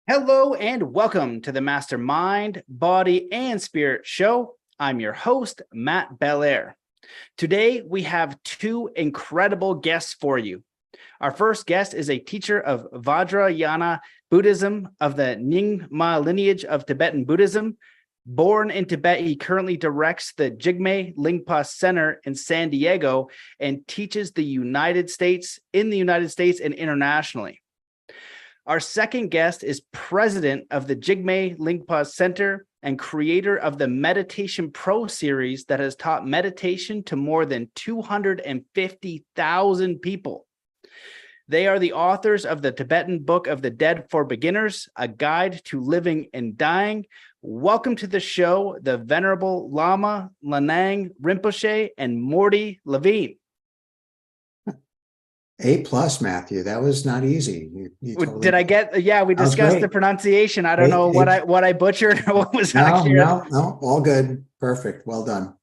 Hello and welcome to the Mastermind, Body, and Spirit Show. I'm your host, Matt Belair. Today, we have two incredible guests for you. Our first guest is a teacher of Vajrayana Buddhism of the Nyingma lineage of Tibetan Buddhism. Born in Tibet, he currently directs the Jigme Lingpa Center in San Diego and teaches in the United States and internationally. Our second guest is president of the Jigme Lingpa Center and creator of the Meditation Pro series that has taught meditation to more than 250,000 people. They are the authors of the Tibetan Book of the Dead for Beginners, a guide to living and dying. Welcome to the show, the Venerable Lama, Lhanang, Rinpoche, and Mordy, Levine. A+, Matthew. That was not easy. You totally Did I get? Yeah, we discussed the pronunciation. I don't know what I butchered or what was accurate. No, all good. Perfect. Well done.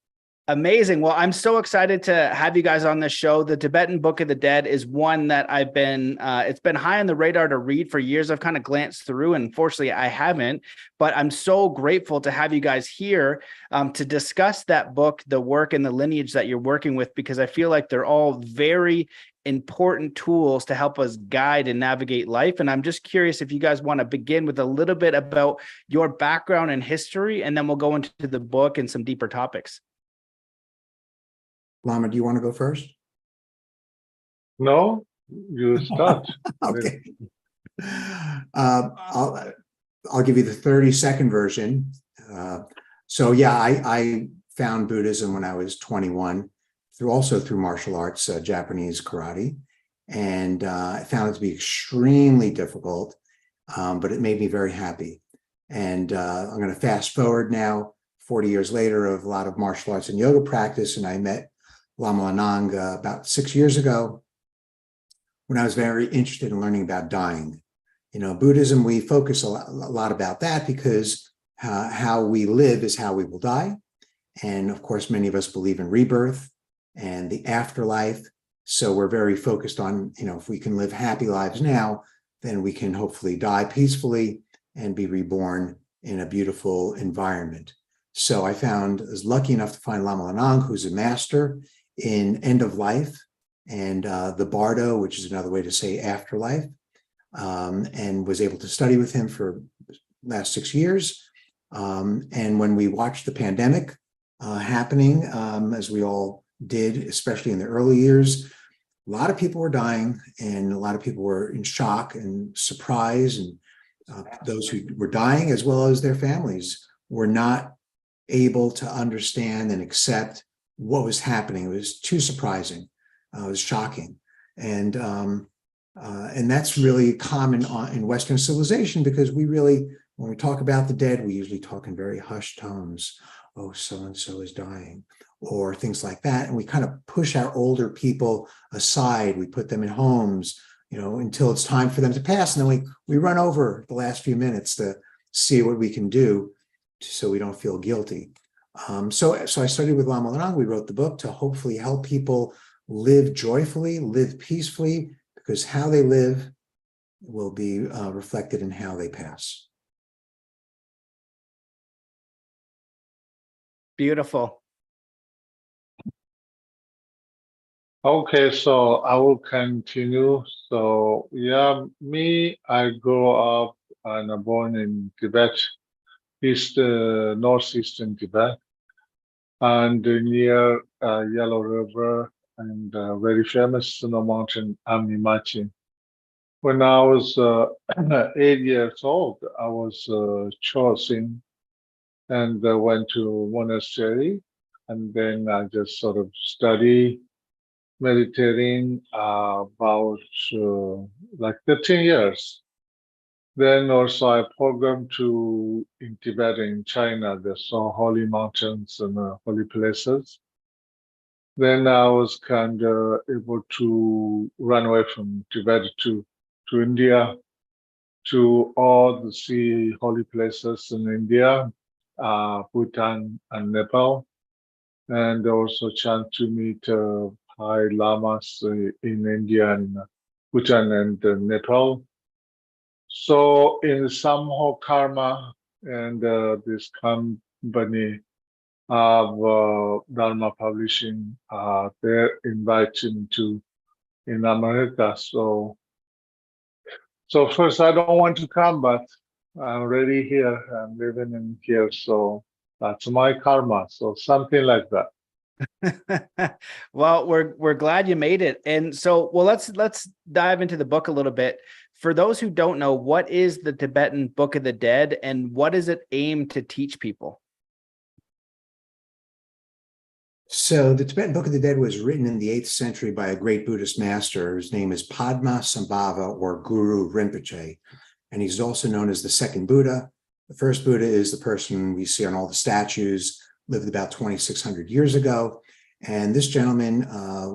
Amazing. Well, I'm so excited to have you guys on this show. The Tibetan Book of the Dead is one that I've been, it's been high on the radar to read for years. I've kind of glanced through, and unfortunately I haven't, but I'm so grateful to have you guys here to discuss that book, the work and the lineage that you're working with, because I feel like they're all very important tools to help us guide and navigate life. And I'm just curious if you guys want to begin with a little bit about your background and history, and then we'll go into the book and some deeper topics. Lama, do you want to go first? No, you start. Okay. I'll give you the 30-second version. I found Buddhism when I was 21, through martial arts, Japanese karate, and I found it to be extremely difficult, but it made me very happy. And I'm going to fast forward now, 40 years later, of a lot of martial arts and yoga practice, and I met Lama Lhanang about 6 years ago when I was very interested in learning about dying. You know, Buddhism, we focus a lot about that because how we live is how we will die. And of course, many of us believe in rebirth and the afterlife. So we're very focused on, if we can live happy lives now, then we can hopefully die peacefully and be reborn in a beautiful environment. So I was lucky enough to find Lama Lhanang, who's a master in end of life and the Bardo, which is another way to say afterlife, and was able to study with him for the last 6 years. And when we watched the pandemic happening, as we all did, especially in the early years, a lot of people were dying and a lot of people were in shock and surprise, and those who were dying as well as their families were not able to understand and accept what was happening. It was too surprising. It was shocking. And that's really common in Western civilization, because when we talk about the dead, we usually talk in very hushed tones. Oh, so-and-so is dying, or things like that. And we kind of push our older people aside. We put them in homes, until it's time for them to pass. And then we run over the last few minutes to see what we can do so we don't feel guilty. So I studied with Lama Lhanang. We wrote the book to hopefully help people live joyfully, live peacefully, because how they live will be reflected in how they pass. Beautiful. Okay, so I will continue. So I grew up and born in Tibet, northeastern Tibet, and near Yellow River, and very famous snow mountain, Amimachi. When I was 8 years old, I was chosen and went to monastery, and then I just sort of study meditating about like 13 years. Then also I programmed in Tibet, in China, there's some holy mountains and holy places. Then I was kind of able to run away from Tibet to India, to all the 3 holy places in India, Bhutan and Nepal, and also chance to meet high lamas in India and Bhutan and Nepal. So in Samho Karma and this company of Dharma Publishing, they invited me to in America. So first I don't want to come, but I'm already here. I'm living in here, so that's my karma. So something like that. Well, we're glad you made it. And so, well, let's dive into the book a little bit. For those who don't know, what is the Tibetan Book of the Dead, and what does it aim to teach people? So the Tibetan Book of the Dead was written in the 8th century by a great Buddhist master. His name is Padma Sambhava, or Guru Rinpoche, and he's also known as the second Buddha. The first Buddha is the person we see on all the statues, lived about 2,600 years ago. And this gentleman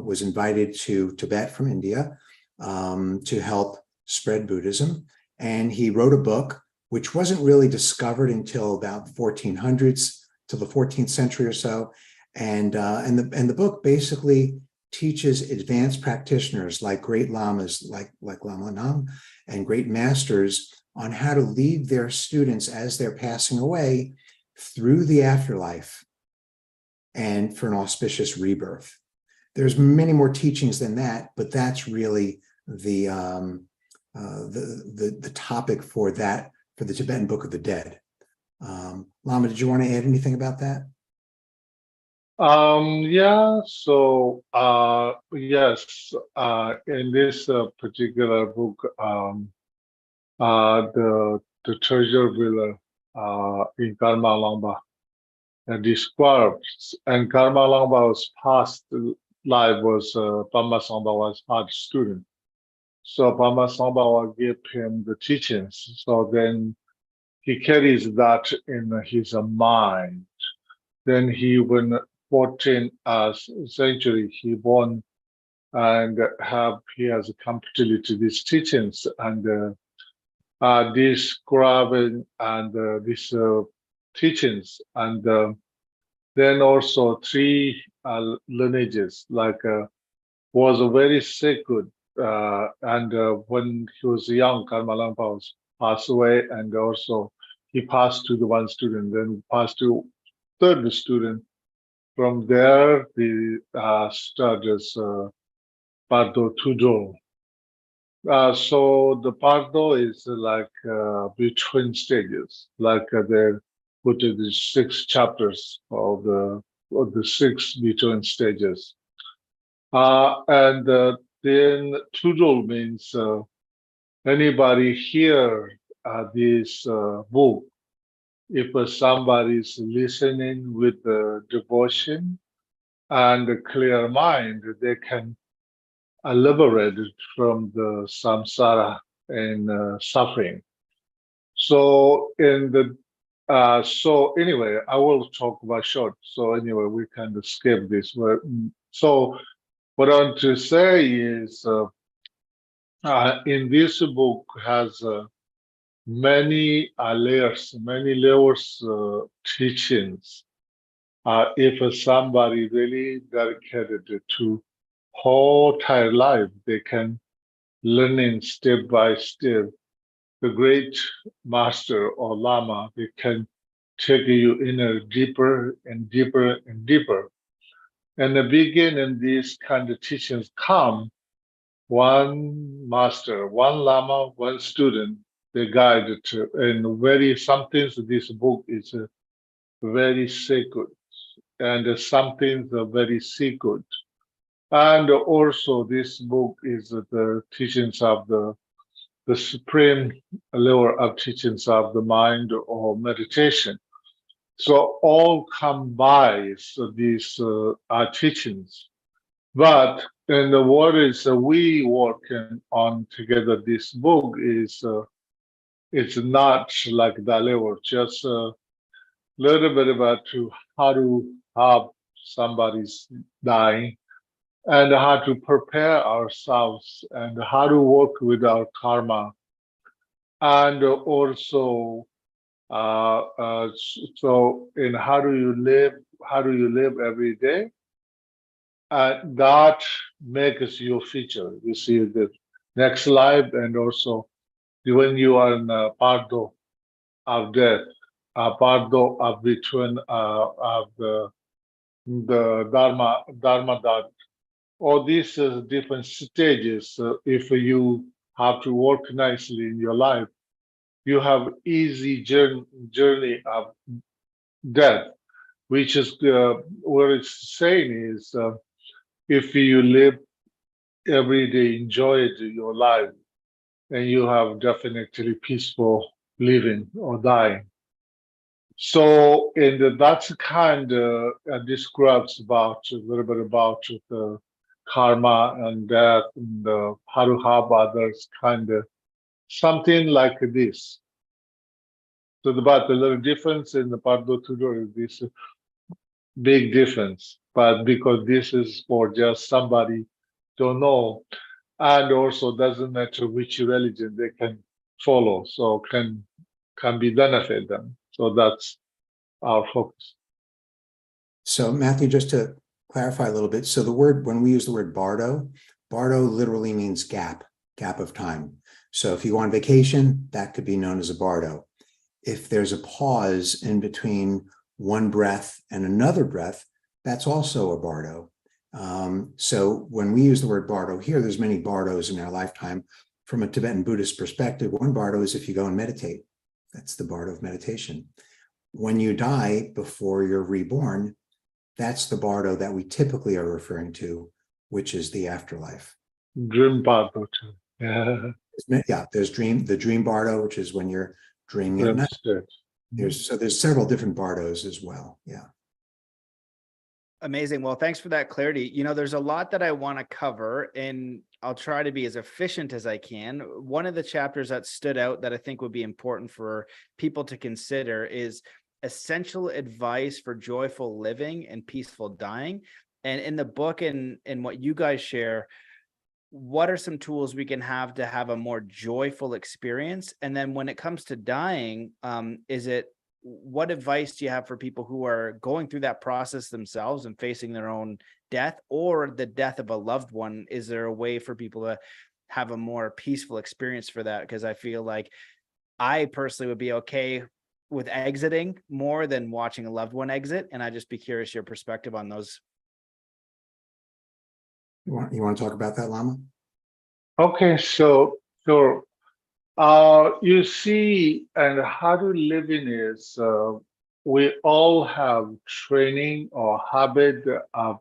was invited to Tibet from India to help spread Buddhism. And he wrote a book, which wasn't really discovered until about 1400s, till the 14th century or so. And the book basically teaches advanced practitioners like great lamas, like Lama Lhanang, and great masters on how to lead their students as they're passing away through the afterlife and for an auspicious rebirth. There's many more teachings than that, but that's really the topic for that, for the Tibetan Book of the Dead. Lama, did you want to add anything about that? Yeah, so yes, in this particular book, the treasure villa in Karma Lamba describes, and Karma Lamba's past life was Pama Sambhawa's hard student. So Pama Sambhawa gave him the teachings. So then he carries that in his mind. Then he went 14th century, he born and he has completed these teachings and describing and these teachings, and then also three lineages, like was very sacred, and when he was young, Karma Lampa passed away, and also he passed to the one student, then passed to third student. From there, the started Bardo Tudo. So the Bardo is like between stages, like they put the 6 chapters of the 6 between stages. And then Tudo means anybody hear this book, if somebody is listening with devotion and a clear mind, they can liberate from the samsara and suffering. So so anyway, I will talk about short. So anyway, we can skip this. So what I want to say is, in this book has many layers, many levels teachings. If somebody really dedicated to whole entire life, they can learning step by step. The great master or Lama, they can take you in a deeper and deeper and deeper. And the beginning, these kind of teachings come, one master, one Lama, one student, they guide to, and very, some things this book is very sacred, and some things are very secret. And also this book is the teachings of the supreme level of teachings of the mind or meditation. So all combines these teachings. But and what is we working on together, this book is it's not like that level, just a little bit about how to help somebody's dying, and how to prepare ourselves, and how to work with our karma, and also so in how do you live every day, that makes your future. You see the next life, and also when you are in Bardo of death, Bardo of between of the Dharma that all these different stages. If you have to work nicely in your life, you have easy journey of death, which is what it's saying is if you live every day, enjoy your life, and you have definitely peaceful living or dying. So, and that's kind of describes about a little bit about the karma and death and how to help others, kind of something like this. So, about the little difference in the Bardo Tudor is this big difference, but because this is for just somebody don't know, and also doesn't matter which religion they can follow, so can be benefit them. So that's our focus. So Matthew, just to clarify a little bit, so the word, when we use the word Bardo, Bardo literally means gap of time. So if you go on vacation, that could be known as a Bardo. If there's a pause in between one breath and another breath, that's also a Bardo. So when we use the word Bardo here, there's many Bardos in our lifetime. From a Tibetan Buddhist perspective, one Bardo is if you go and meditate. That's the Bardo of meditation. When you die before you're reborn, that's the Bardo that we typically are referring to, which is the afterlife. Dream Bardo too. Yeah. Yeah, there's the dream Bardo, which is when you're dreaming at night. There's several different Bardos as well. Yeah. Amazing. Well, thanks for that clarity. You know, there's a lot that I want to cover, and I'll try to be as efficient as I can. One of the chapters that stood out that I think would be important for people to consider is essential advice for joyful living and peaceful dying. And in the book and what you guys share, what are some tools we can have to have a more joyful experience? And then when it comes to dying, what advice do you have for people who are going through that process themselves and facing their own death or the death of a loved one? Is there a way for people to have a more peaceful experience for that? Because I feel like I personally would be okay with exiting more than watching a loved one exit. And I'd just be curious your perspective on those. You want to talk about that, Lama? Okay, so sure. You see, and how to live in is we all have training or habit of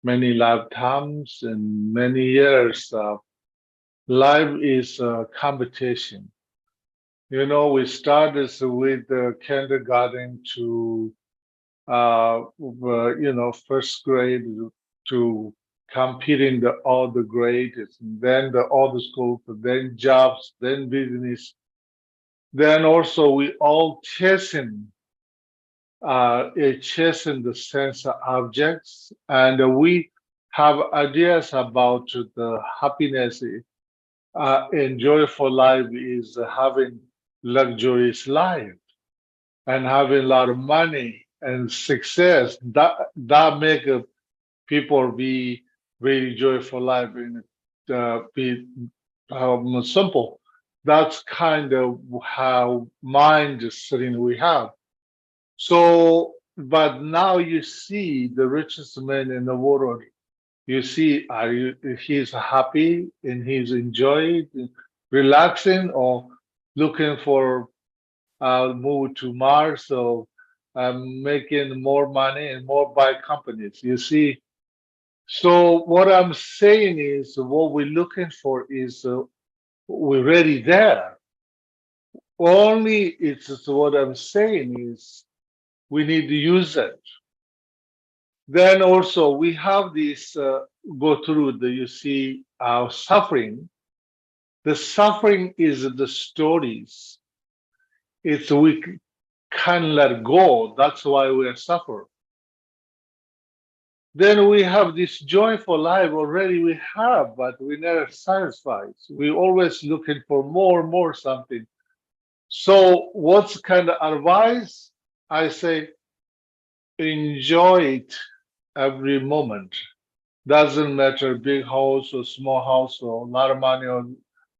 many lifetimes and many years. Life is a competition. You know, we started with kindergarten to first grade to competing all the grades, and then all the schools, then jobs, then business. Then also we all chasing the sense of objects, and we have ideas about the happiness and joyful life is having luxurious life and having a lot of money and success. That make people be very joyful life and be simple. That's kind of how mind setting we have. So, but now you see the richest man in the world. You see, he's happy and he's enjoying, relaxing, or looking for move to Mars, so making more money and more buy companies. You see, so what I'm saying is what we're looking for is we're already there. Only it's what I'm saying is we need to use it. Then also we have this go through the you see our suffering. The suffering is the stories. It's we can't let go. That's why we are suffering. Then we have this joyful life already we have, but we never satisfied. We always looking for more and more something. So what's kind of advice? I say, enjoy it every moment. Doesn't matter big house or small house or a lot of money or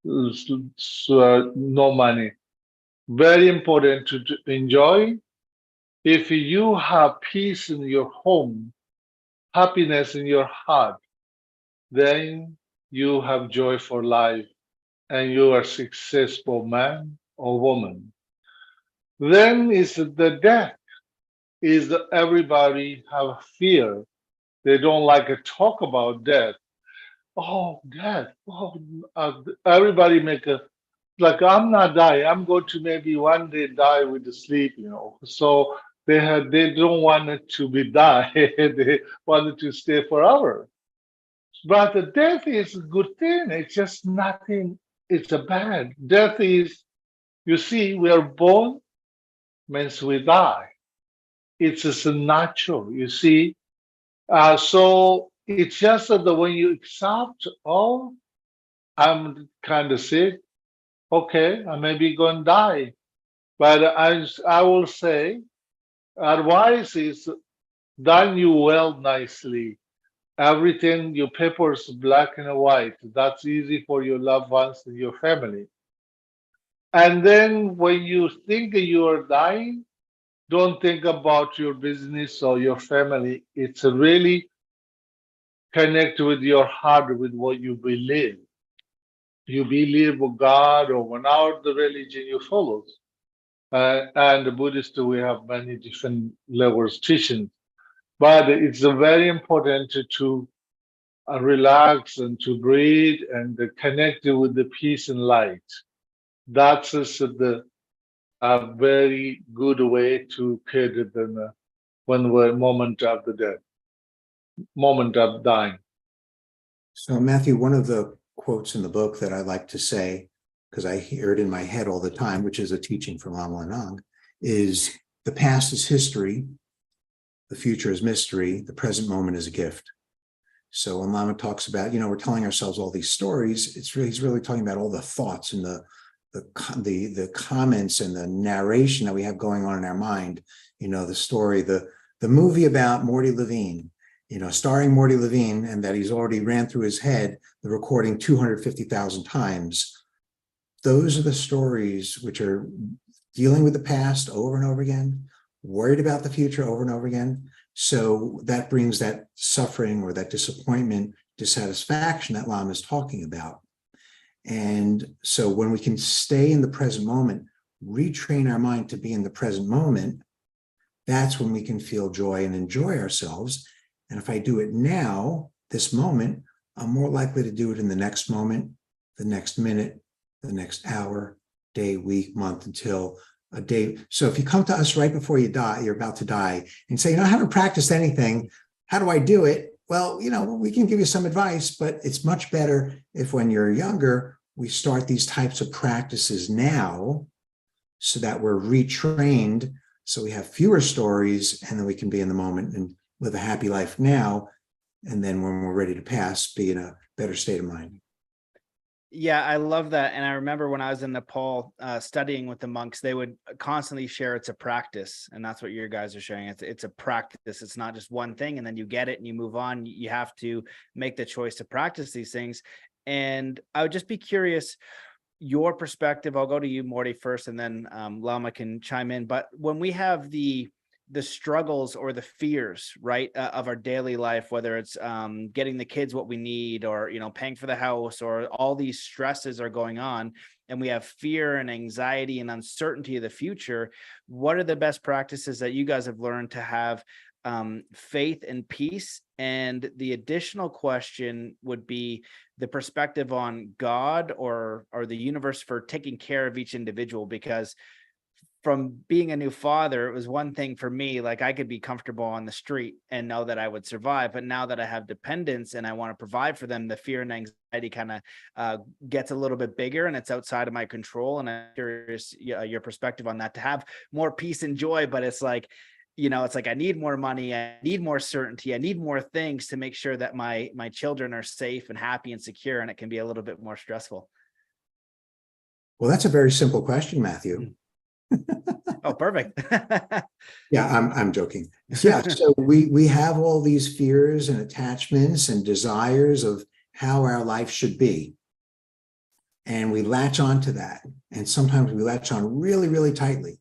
no money. Very important to enjoy. If you have peace in your home, happiness in your heart, then you have joy for life and you are a successful man or woman. Then is the death. Is that everybody have fear. They don't like to talk about death. Oh, death. Oh, everybody make a like I'm not dying. I'm going to maybe one day die with the sleep, So they don't want it to be die. They want it to stay forever. But the death is a good thing. It's just nothing. It's a bad. Death is, you see, we are born means we die. It's just natural, you see. So it's just that when you accept, oh, I'm kind of sick. Okay, I may be going to die. But I will say, advice is done you well nicely. Everything, your papers black and white. That's easy for your loved ones and your family. And then when you think you are dying, don't think about your business or your family. It's really connect with your heart with what you believe. You believe with God or whatever the religion you follow. And the Buddhists, we have many different levels teaching. But it's very important to relax and to breathe and connect with the peace and light. That's a very good way to create it when we're moment of the death, moment of dying. So, Matthew, one of the quotes in the book that I like to say, because I hear it in my head all the time, which is a teaching from Lama Lhanang, is the past is history, the future is mystery, the present moment is a gift. So when Lama talks about, we're telling ourselves all these stories, he's really talking about all the thoughts and the comments and the narration that we have going on in our mind. The story, the movie about Mordy Levine, starring Mordy Levine, and that he's already ran through his head the recording 250,000 times. Those are the stories which are dealing with the past over and over again, worried about the future over and over again. So that brings that suffering or that disappointment, dissatisfaction that Lama is talking about. And so when we can stay in the present moment, retrain our mind to be in the present moment, that's when we can feel joy and enjoy ourselves. And if I do it now, this moment, I'm more likely to do it in the next moment, the next minute, the next hour, day, week, month, until a day. So if you come to us right before you die, you're about to die, and say, I haven't practiced anything. How do I do it? Well, we can give you some advice, but it's much better if when you're younger, we start these types of practices now so that we're retrained, so we have fewer stories, and then we can be in the moment and live a happy life now. And then when we're ready to pass, be in a better state of mind. Yeah, I love that. And I remember when I was in Nepal studying with the monks, they would constantly share it's a practice. And that's what your guys are sharing. It's a practice. It's not just one thing and then you get it and you move on. You have to make the choice to practice these things. And I would just be curious, your perspective. I'll go to you, Mordy, first, and then Lama can chime in. But when we have the struggles or the fears, right, of our daily life, whether it's getting the kids what we need, or paying for the house, or all these stresses are going on, and we have fear and anxiety and uncertainty of the future, what are the best practices that you guys have learned to have faith and peace? And the additional question would be the perspective on God or the universe for taking care of each individual, because from being a new father, it was one thing for me, like I could be comfortable on the street and know that I would survive. But now that I have dependents and I want to provide for them, the fear and anxiety kind of gets a little bit bigger, and it's outside of my control. And I'm curious your perspective on that, to have more peace and joy. But it's like, it's like I need more money, I need more certainty, I need more things to make sure that my children are safe and happy and secure, and it can be a little bit more stressful. Well, that's a very simple question, Matthew. Oh, perfect. Yeah, I'm joking. Yeah, so we have all these fears and attachments and desires of how our life should be. And we latch on to that. And sometimes we latch on really, really tightly.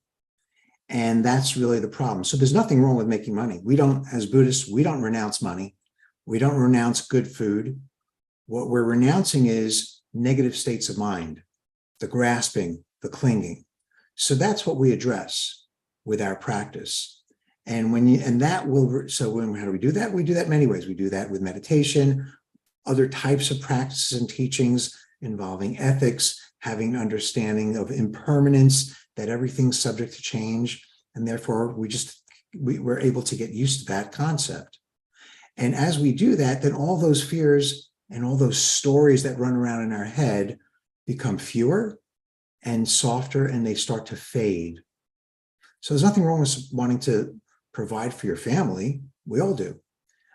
And that's really the problem. So there's nothing wrong with making money. We don't, as Buddhists, we don't renounce money. We don't renounce good food. What we're renouncing is negative states of mind, the grasping, the clinging. So that's what we address with our practice. And how do we do that? We do that in many ways. We do that with meditation, other types of practices and teachings involving ethics, having an understanding of impermanence, that everything's subject to change. And therefore we're able to get used to that concept. And as we do that, then all those fears and all those stories that run around in our head become fewer and softer, and they start to fade. So there's nothing wrong with wanting to provide for your family. We all do.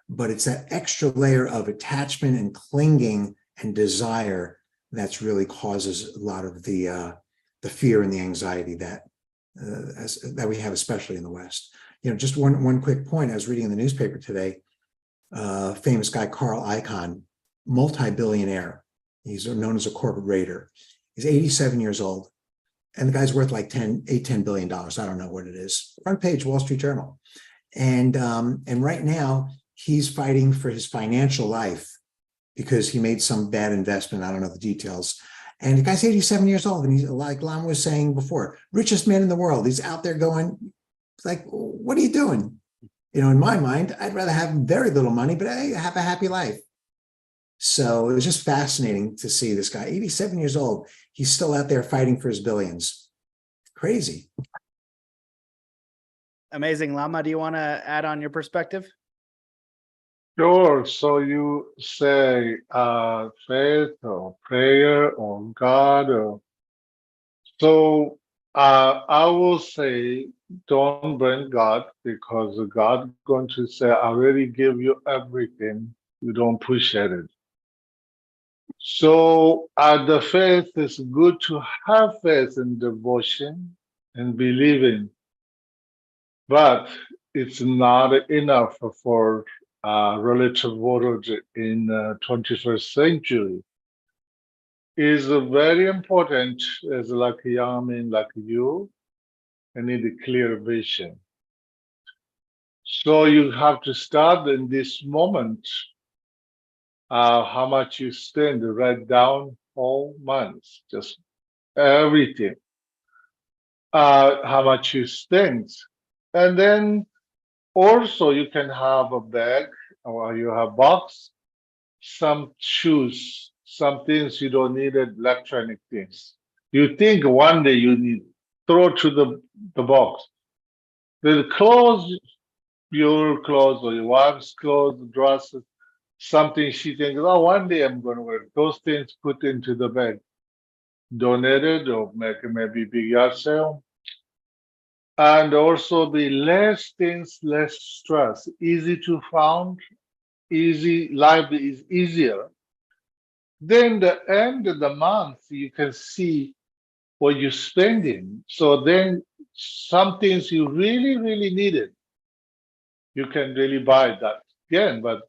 But it's that extra layer of attachment and clinging and desire that's really causes a lot of the fear and the anxiety that we have, especially in the West. Just one quick point. I was reading in the newspaper today, famous guy, Carl Icahn, multi-billionaire. He's known as a corporate raider. He's 87 years old. And the guy's worth like $10 billion. I don't know what it is. Front page, Wall Street Journal. And right now, he's fighting for his financial life because he made some bad investment. I don't know the details. And the guy's 87 years old. And he's, like Lama was saying before, richest man in the world. He's out there going, like, what are you doing? In my mind, I'd rather have very little money, but I have a happy life. So it was just fascinating to see this guy, 87 years old. He's still out there fighting for his billions. Crazy. Amazing. Lama, do you want to add on your perspective? Sure. So you say faith or prayer or God. I will say don't bring God, because God going to say, I already give you everything. You don't push at it. So the faith is good to have faith and devotion and believing, but it's not enough for relative world in 21st century. Is very important as like a young man like you, and need a clear vision. So you have to start in this moment. How much you spend, write down all months, just everything. How much you spend. And then also you can have a bag or you have box, some shoes, some things you don't need, electronic things. You think one day you need, throw to the box. The clothes, your clothes or your wife's clothes, dresses, something she thinks, oh, one day I'm going to wear those things, put into the bag, donated or make maybe big yard sale. And also the less things, less stress, easy to find, life is easier. Then the end of the month, you can see what you're spending. So then some things you really, really needed, you can really buy that again, but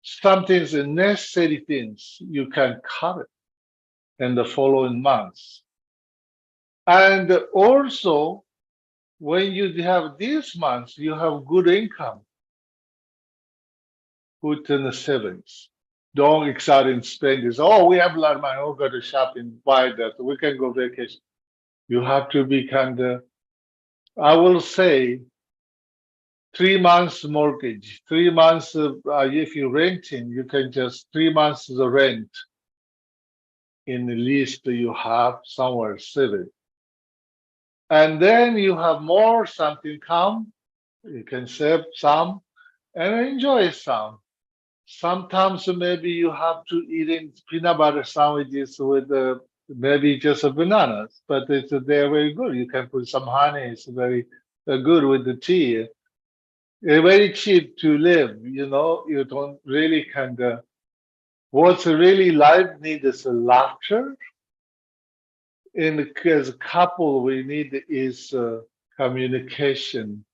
some things, the necessary things, you can cut it in the following months. And also, when you have these months, you have good income, put in the savings. Don't exciting spending. Oh, we have a lot of money. Oh, go to shopping, buy that. We can go vacation. You have to be kind of, I will say, 3 months mortgage, 3 months if you're renting, you can just 3 months the rent in the least you have somewhere saving. And then you have more something come, you can save some and enjoy some. Sometimes maybe you have to eat in peanut butter sandwiches with maybe just bananas, but they're very good. You can put some honey, it's very good with the tea. It's very cheap to live, you don't really what's really life needs is laughter. And as a couple, we need is communication,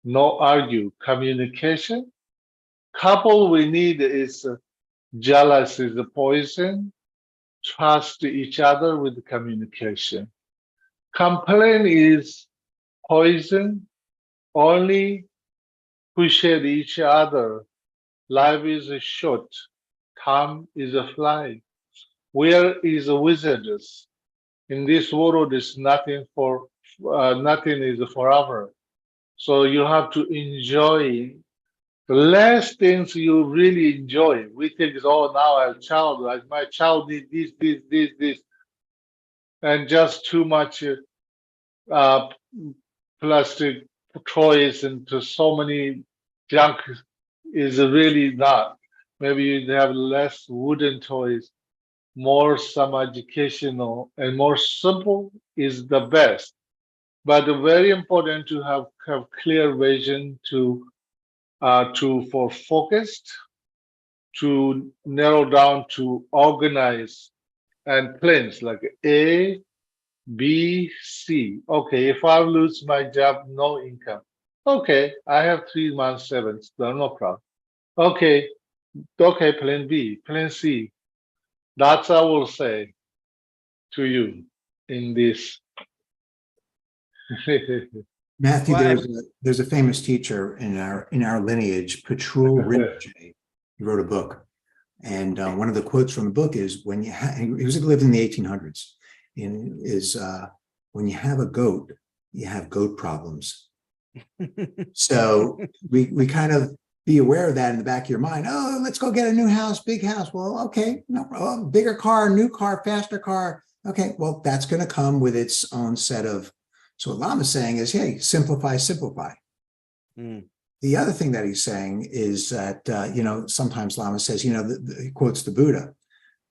no argue, communication. Couple we need is jealousy is the poison, trust each other with communication. Complaint is poison. Only appreciate each other. Life is short. Time is a fly. Where is the wizards? In this world, is nothing is forever. So you have to enjoy the less things you really enjoy. We think, oh, now I have a child, my child needs this, and just too much uh, plastic toys into so many junk is really not. Maybe you have less wooden toys, more some educational and more simple is the best. But very important to have clear vision for focused, to narrow down, to organize and plans like A, B, C. Okay, if I lose my job, no income. Okay, I have 3 months, severance, no problem. Okay, plan B, plan C. That's I will say to you in this. Matthew, Well, there's a famous teacher in our lineage, Patrul Rinpoche. He wrote a book, and one of the quotes from the book is, "When you he lived in the 1800s, when you have a goat, you have goat problems." So we kind of be aware of that in the back of your mind. Oh, let's go get a new house, big house. Well, okay, no, bigger car, new car, faster car. Okay, well, that's going to come with its own set of. So what Lama's saying is, hey, simplify. Mm. The other thing that he's saying is that, sometimes Lama says, he quotes the Buddha,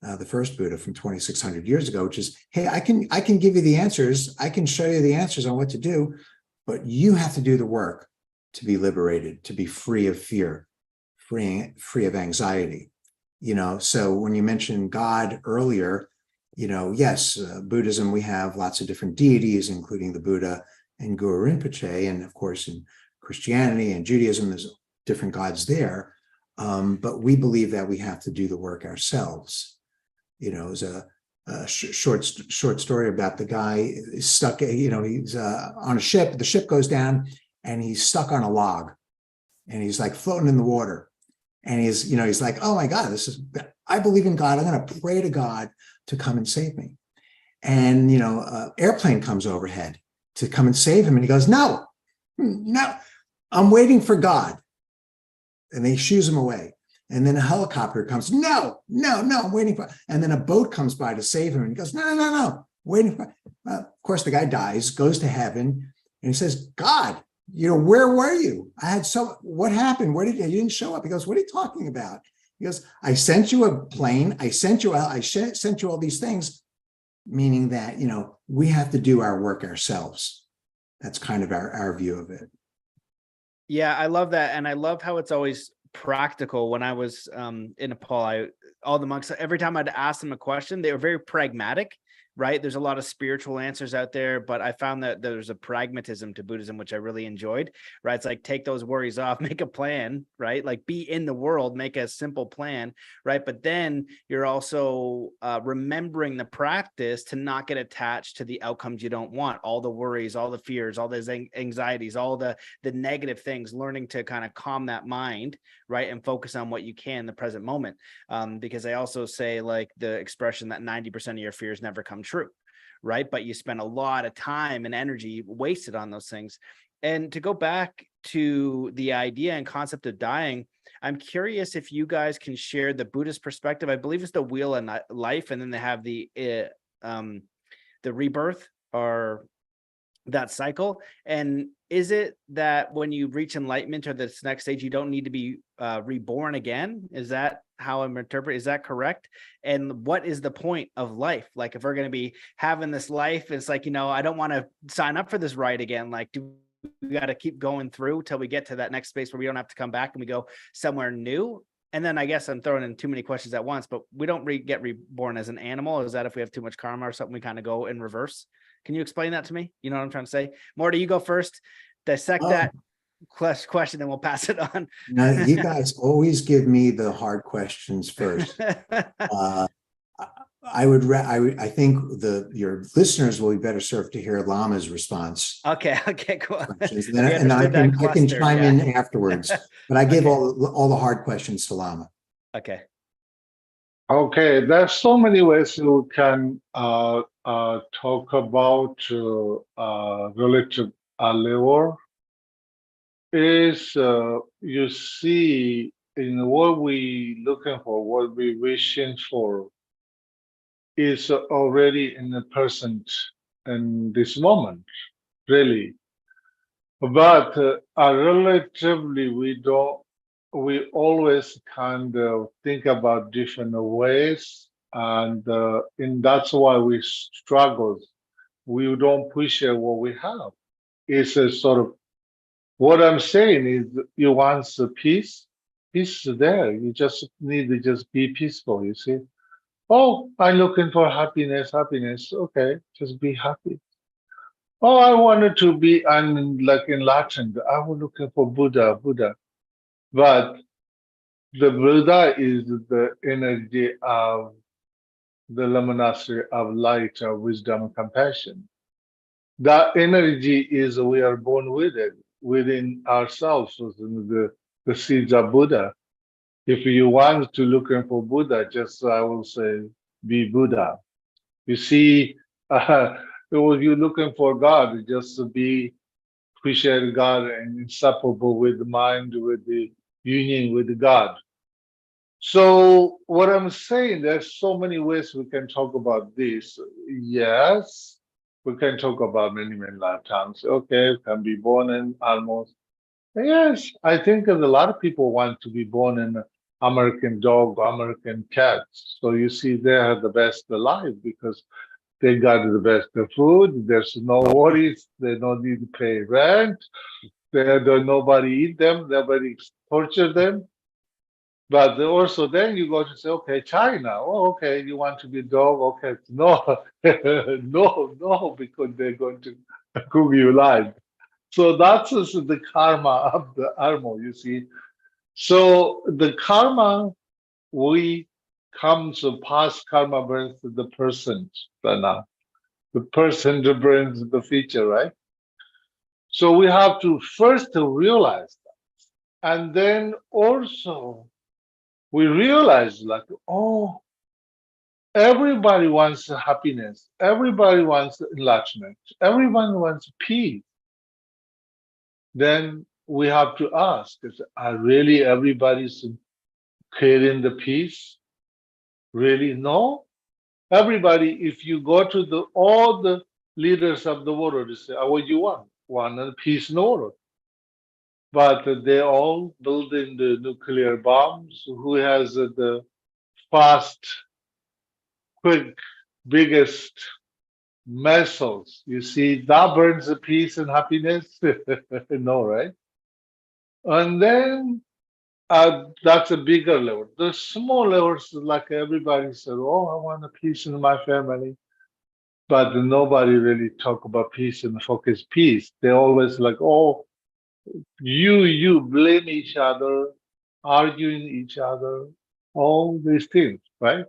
the first Buddha from 2,600 years ago, which is, hey, I can give you the answers. I can show you the answers on what to do, but you have to do the work to be liberated, to be free of fear, free of anxiety. So when you mentioned God earlier, yes, Buddhism, we have lots of different deities, including the Buddha and Guru Rinpoche. And of course, in Christianity and Judaism, there's different gods there. But we believe that we have to do the work ourselves. There's a short story about the guy stuck, he's on a ship, the ship goes down and he's stuck on a log and he's like floating in the water. And he's like, oh my God, I believe in God. I'm going to pray to God to come and save me. And, airplane comes overhead to come and save him. And he goes, no, I'm waiting for God. And they shoos him away. And then a helicopter comes, no, I'm waiting for, and then a boat comes by to save him. And he goes, no, waiting for, of course, the guy dies, goes to heaven. And he says, God, where were you? What happened? You didn't show up? He goes, what are you talking about? He goes, I sent you a plane. I sent you all these things, meaning that, we have to do our work ourselves. That's kind of our view of it. Yeah, I love that. And I love how it's always practical. When I was in Nepal, all the monks, every time I'd ask them a question, they were very pragmatic. Right. There's a lot of spiritual answers out there, but I found that there's a pragmatism to Buddhism, which I really enjoyed. Right. It's like, take those worries off, make a plan, right? Like, be in the world, make a simple plan. Right. But then you're also remembering the practice to not get attached to the outcomes you don't want, all the worries, all the fears, all those anxieties, all the negative things, learning to kind of calm that mind. Right. And focus on what you can in the present moment. Because I also say, like, the expression that 90% of your fears never come true, right? But you spend a lot of time and energy wasted on those things. And to go back to the idea and concept of dying, I'm curious if you guys can share the Buddhist perspective. I believe it's the wheel of life, and then they have the rebirth, or that cycle. And is it that when you reach enlightenment or this next stage, you don't need to be reborn again? Is that how I'm interpreting? Is that correct? And what is the point of life? Like, if we're going to be having this life, it's like, I don't want to sign up for this ride again. Like, do we got to keep going through till we get to that next space where we don't have to come back and we go somewhere new? And then I guess I'm throwing in too many questions at once, but we don't get reborn as an animal. Is that if we have too much karma or something, we kind of go in reverse? Can you explain that to me? You know what I'm trying to say? Mordy, you go first. Dissect that question, and we'll pass it on. Now, you guys always give me the hard questions first. I think your listeners will be better served to hear Lama's response. Okay, cool. And I can chime in afterwards, but I gave all the hard questions to Lama. Okay. Okay, there's so many ways you can talk about relative level. Is you see in what we looking for, what we wishing for, is already in the present in this moment, really. But relatively, we always kind of think about different ways, and that's why we struggle. We don't push what we have. It's a sort of, what I'm saying is, you want the peace is there. You just need to just be peaceful, you see. Oh, I'm looking for happiness. Okay, just be happy. Oh, I wanted to be like enlightened. I was looking for Buddha. But the Buddha is the energy of the luminosity of light, of wisdom, and compassion. That energy is, we are born with it within ourselves, the seeds of Buddha. If you want to looking for Buddha, just I will say, be Buddha. You see, if you're looking for God, just be appreciate God and inseparable with the mind, with the union with God. So what I'm saying, there's so many ways we can talk about this. Yes, we can talk about many lifetimes. Okay, can be born in almost. Yes, I think that a lot of people want to be born in American dog, American cat. So you see, they have the best alive because they got the best of food. There's no worries. They don't need to pay rent. Nobody eat them. Nobody torture them. But also then you go to say, okay, China. Oh, okay, you want to be dog? Okay, no, no, because they're going to cook you alive. So that's the karma of the animal, you see. So the karma, we comes to past karma brings the present, now. The person brings the future, right? So we have to first realize that. And then also we realize like, oh, everybody wants happiness. Everybody wants enlightenment. Everyone wants peace. Then we have to ask, are really everybody's creating the peace? Really? No. Everybody, if you go to all the leaders of the world, they say, oh, what do you want? Want peace in the world. But they all building the nuclear bombs. Who has the fast, quick, biggest missiles? You see, that burns the peace and happiness. No, right? And then that's a bigger level. The small levels, like everybody said, oh, I want a peace in my family. But nobody really talk about peace and focus peace. They're always like, oh, you blame each other, arguing each other, all these things, right?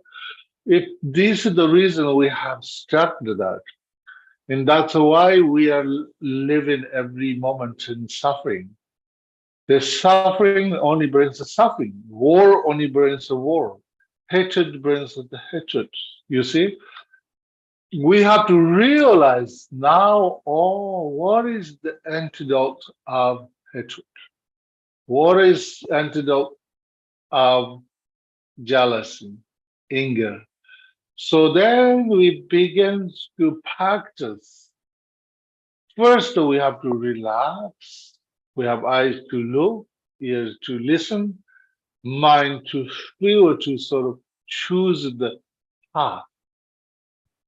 If this is the reason we have stuck to that, and that's why we are living every moment in suffering. The suffering only brings the suffering. War only brings the war. Hatred brings the hatred. You see? We have to realize now, oh, what is the antidote of hatred? What is antidote of jealousy, anger? So then we begin to practice. First, we have to relax. We have eyes to look, ears to listen, mind to feel, to sort of choose the path.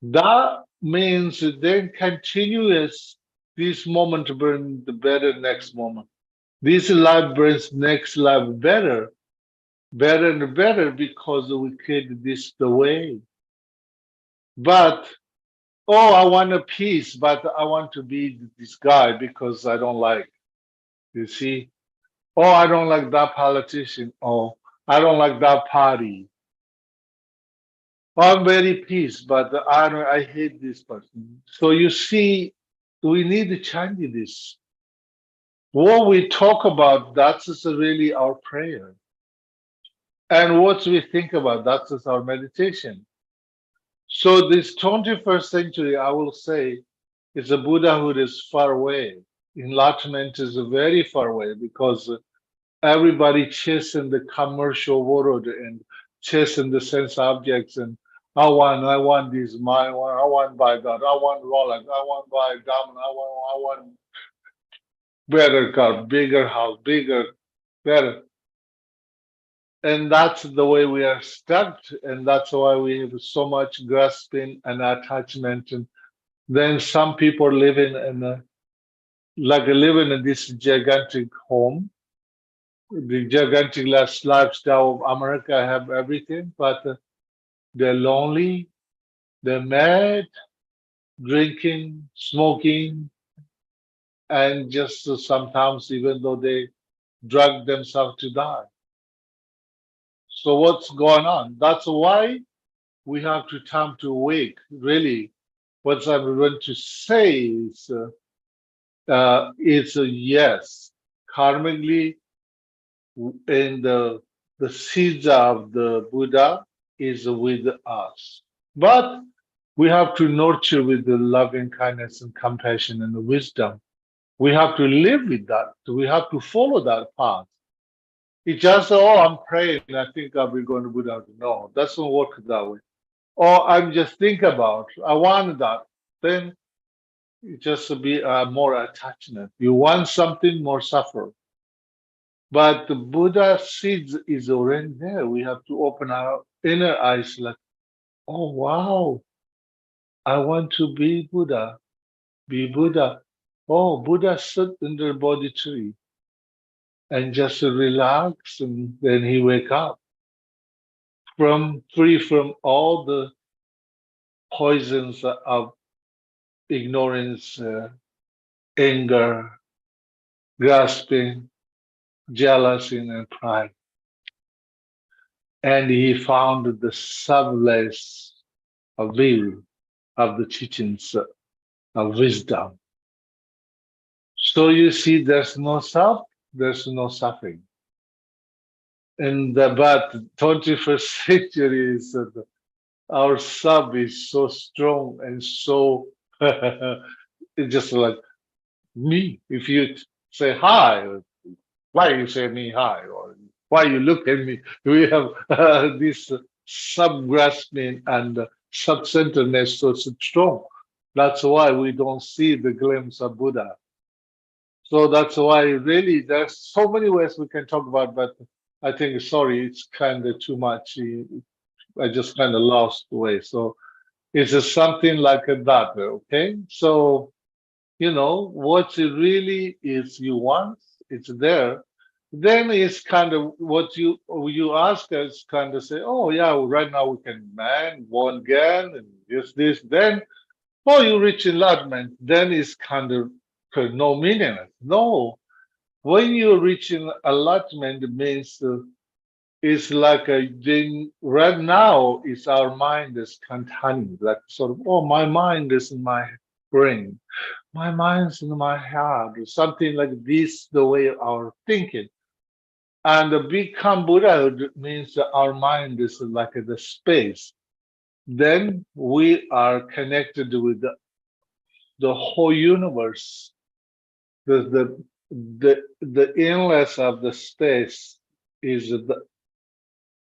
That means then continuous, this moment brings the better next moment. This life brings next life better and better because we create this the way. But, oh, I want a peace, but I want to be this guy because I don't like, you see? Oh, I don't like that politician. Oh, I don't like that party. I'm very peace, but I hate this person. So you see, we need to change this. What we talk about, that's is really our prayer. And what we think about, that's is our meditation. So this 21st century, I will say, is a Buddhahood is far away. Enlightenment is very far away because everybody chasing the commercial world and chasing the sense objects and I want this, I want buy that, I want Rolex, I want buy diamond, I want better car, bigger house, bigger, better. And that's the way we are stuck, and that's why we have so much grasping and attachment. And then some people living in living in this gigantic home, the gigantic lifestyle of America, have everything, but they're lonely, they're mad, drinking, smoking, and just sometimes even though they drug themselves to die. So what's going on? That's why we have to time to wake. Really, what I'm going to say is, it's a yes. Karmically, in the seeds of the Buddha is with us, but we have to nurture with the loving kindness and compassion and the wisdom. We have to live with that. We have to follow that path. It just, oh, I'm praying, I think I'll be going to Buddha. No, doesn't work that way. Or I'm just think about, I want that. Then it just be more attachment. You want something, more suffer. But the Buddha seeds is already there. We have to open our inner eyes like, oh, wow, I want to be Buddha, be Buddha. Oh, Buddha sit in the Bodhi tree and just relax, and then he wake up from free from all the poisons of ignorance, anger, grasping, jealousy, and pride. And he found the subtlest view of the teachings of wisdom. So you see, there's no self, there's no suffering. And but 21st century is our sub is so strong and so it's just like me. If you say hi, why you say me hi, or why you look at me, we have this sub-grasping and sub-centeredness so strong. That's why we don't see the glimpse of Buddha. So that's why really there's so many ways we can talk about, but I think, sorry, it's kind of too much. I just kind of lost the way. So it's just something like that, okay? So, you know, what it really is you want, it's there. Then it's kind of what you ask us kind of say, oh yeah, well, right now we can man, born again, and this. Then, oh, you reach enlightenment, then it's kind of no meaning. No, when you reach enlightenment, it means it's like a thing right now is our mind is containing like sort of, oh, my mind is in my brain, my mind's in my heart, or something like this, the way our thinking. And the become Buddhahood means that our mind is like the space. Then we are connected with the whole universe. The endless of the space is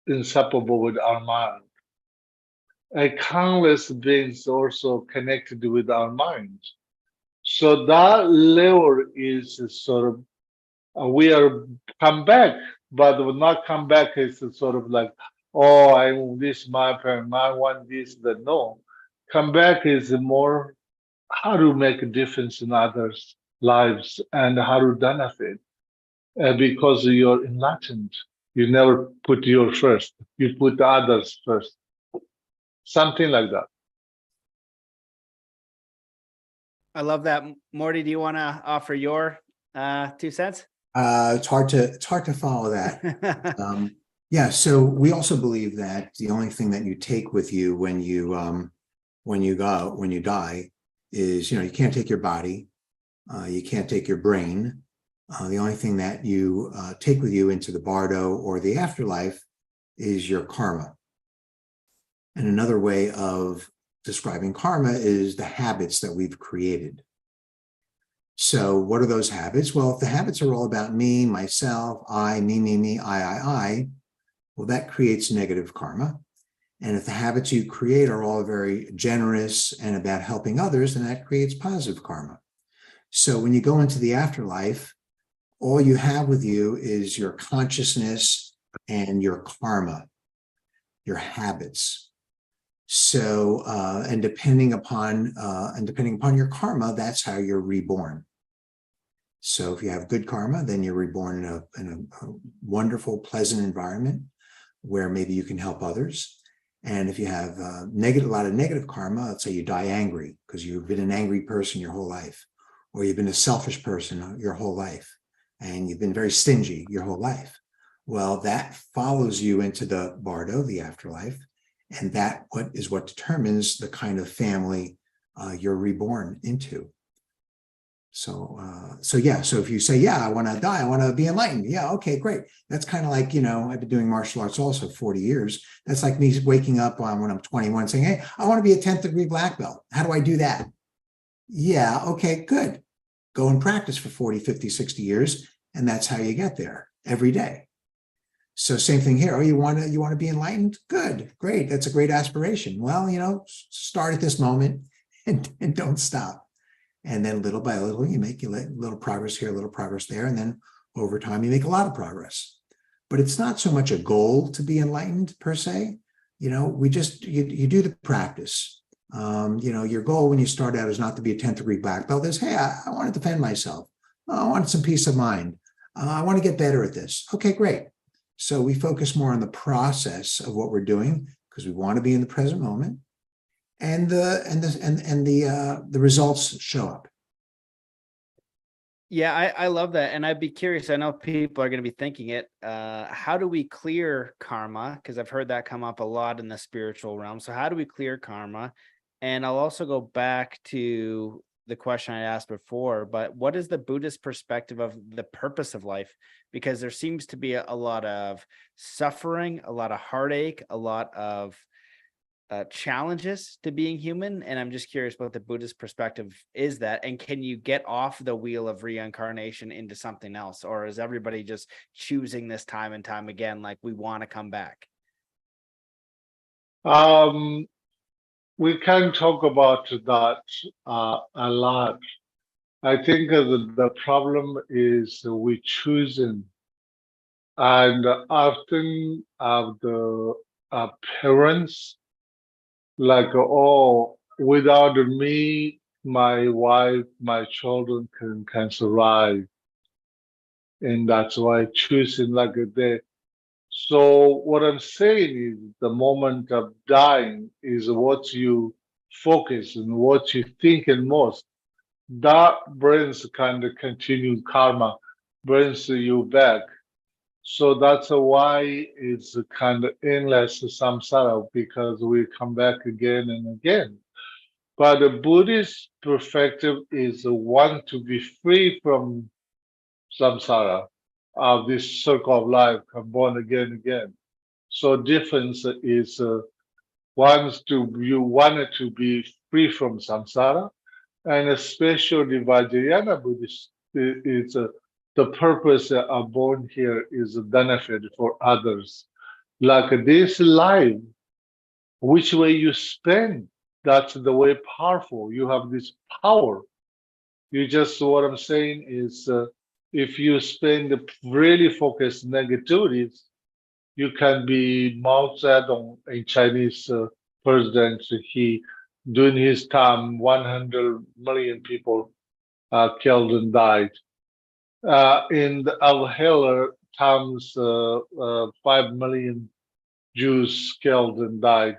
inseparable with our mind. A countless beings also connected with our mind. So that level is sort of we are come back, but will not come back is sort of like, oh, I want this, my parent, I want this, that. No, come back is more how to make a difference in others' lives and how to benefit because you're enlightened. You never put your first, you put the others first. Something like that. I love that. Mordy, do you want to offer your 2 cents? It's hard to follow that. Yeah, so we also believe that the only thing that you take with you when you die is, you can't take your body, you can't take your brain. The only thing that you take with you into the Bardo or the afterlife is your karma. And another way of describing karma is the habits that we've created. So what are those habits? Well, if the habits are all about me, myself, I, me, I, well, that creates negative karma. And if the habits you create are all very generous and about helping others, then that creates positive karma. So when you go into the afterlife, all you have with you is your consciousness and your karma, your habits. So, and depending upon your karma, that's how you're reborn. So if you have good karma, then you're reborn in a wonderful, pleasant environment where maybe you can help others. And if you have a lot of negative karma, let's say you die angry because you've been an angry person your whole life, or you've been a selfish person your whole life, and you've been very stingy your whole life. Well, that follows you into the Bardo, the afterlife, and that is what determines the kind of family you're reborn into. So if you say, yeah, I want to die, I want to be enlightened. Yeah, okay, great. That's kind of like, I've been doing martial arts also 40 years. That's like me waking up when I'm 21 saying, hey, I want to be a 10th degree black belt. How do I do that? Yeah, okay, good. Go and practice for 40, 50, 60 years. And that's how you get there every day. So same thing here. Oh, you want to be enlightened? Good, great. That's a great aspiration. Well, start at this moment and don't stop. And then little by little, you make a little progress here, a little progress there. And then over time, you make a lot of progress. But it's not so much a goal to be enlightened per se. You do the practice. Your goal when you start out is not to be a 10th degree black belt. Is, hey, I want to defend myself. I want some peace of mind. I want to get better at this. Okay, great. So we focus more on the process of what we're doing because we want to be in the present moment. And the results show up. Yeah, I love that. And I'd be curious. I know people are going to be thinking it. How do we clear karma? Because I've heard that come up a lot in the spiritual realm. So how do we clear karma? And I'll also go back to the question I asked before, but what is the Buddhist perspective of the purpose of life? Because there seems to be a lot of suffering, a lot of heartache, a lot of challenges to being human, and I'm just curious what the Buddhist perspective is that, and can you get off the wheel of reincarnation into something else, or is everybody just choosing this time and time again, like we want to come back? We can talk about that a lot. I think the problem is we choosing, and often the parents like, oh, without me, my wife, my children can survive, and that's why choosing like that. So what I'm saying is the moment of dying is what you focus and what you think and most. That brings kind of continued karma, brings you back. So that's why it's kind of endless samsara, because we come back again and again. But the Buddhist perspective is one to be free from samsara, of this circle of life, come born again. So difference is you wanted to be free from samsara, and especially Vajrayana Buddhist is the purpose of born here is a benefit for others. Like this life, which way you spend, that's the way powerful. You have this power. What I'm saying is, if you spend really focused negativities, you can be Mao Zedong, a Chinese president. He, during his time, 100 million people killed and died. In the Al-Hitler times, 5 million Jews killed and died.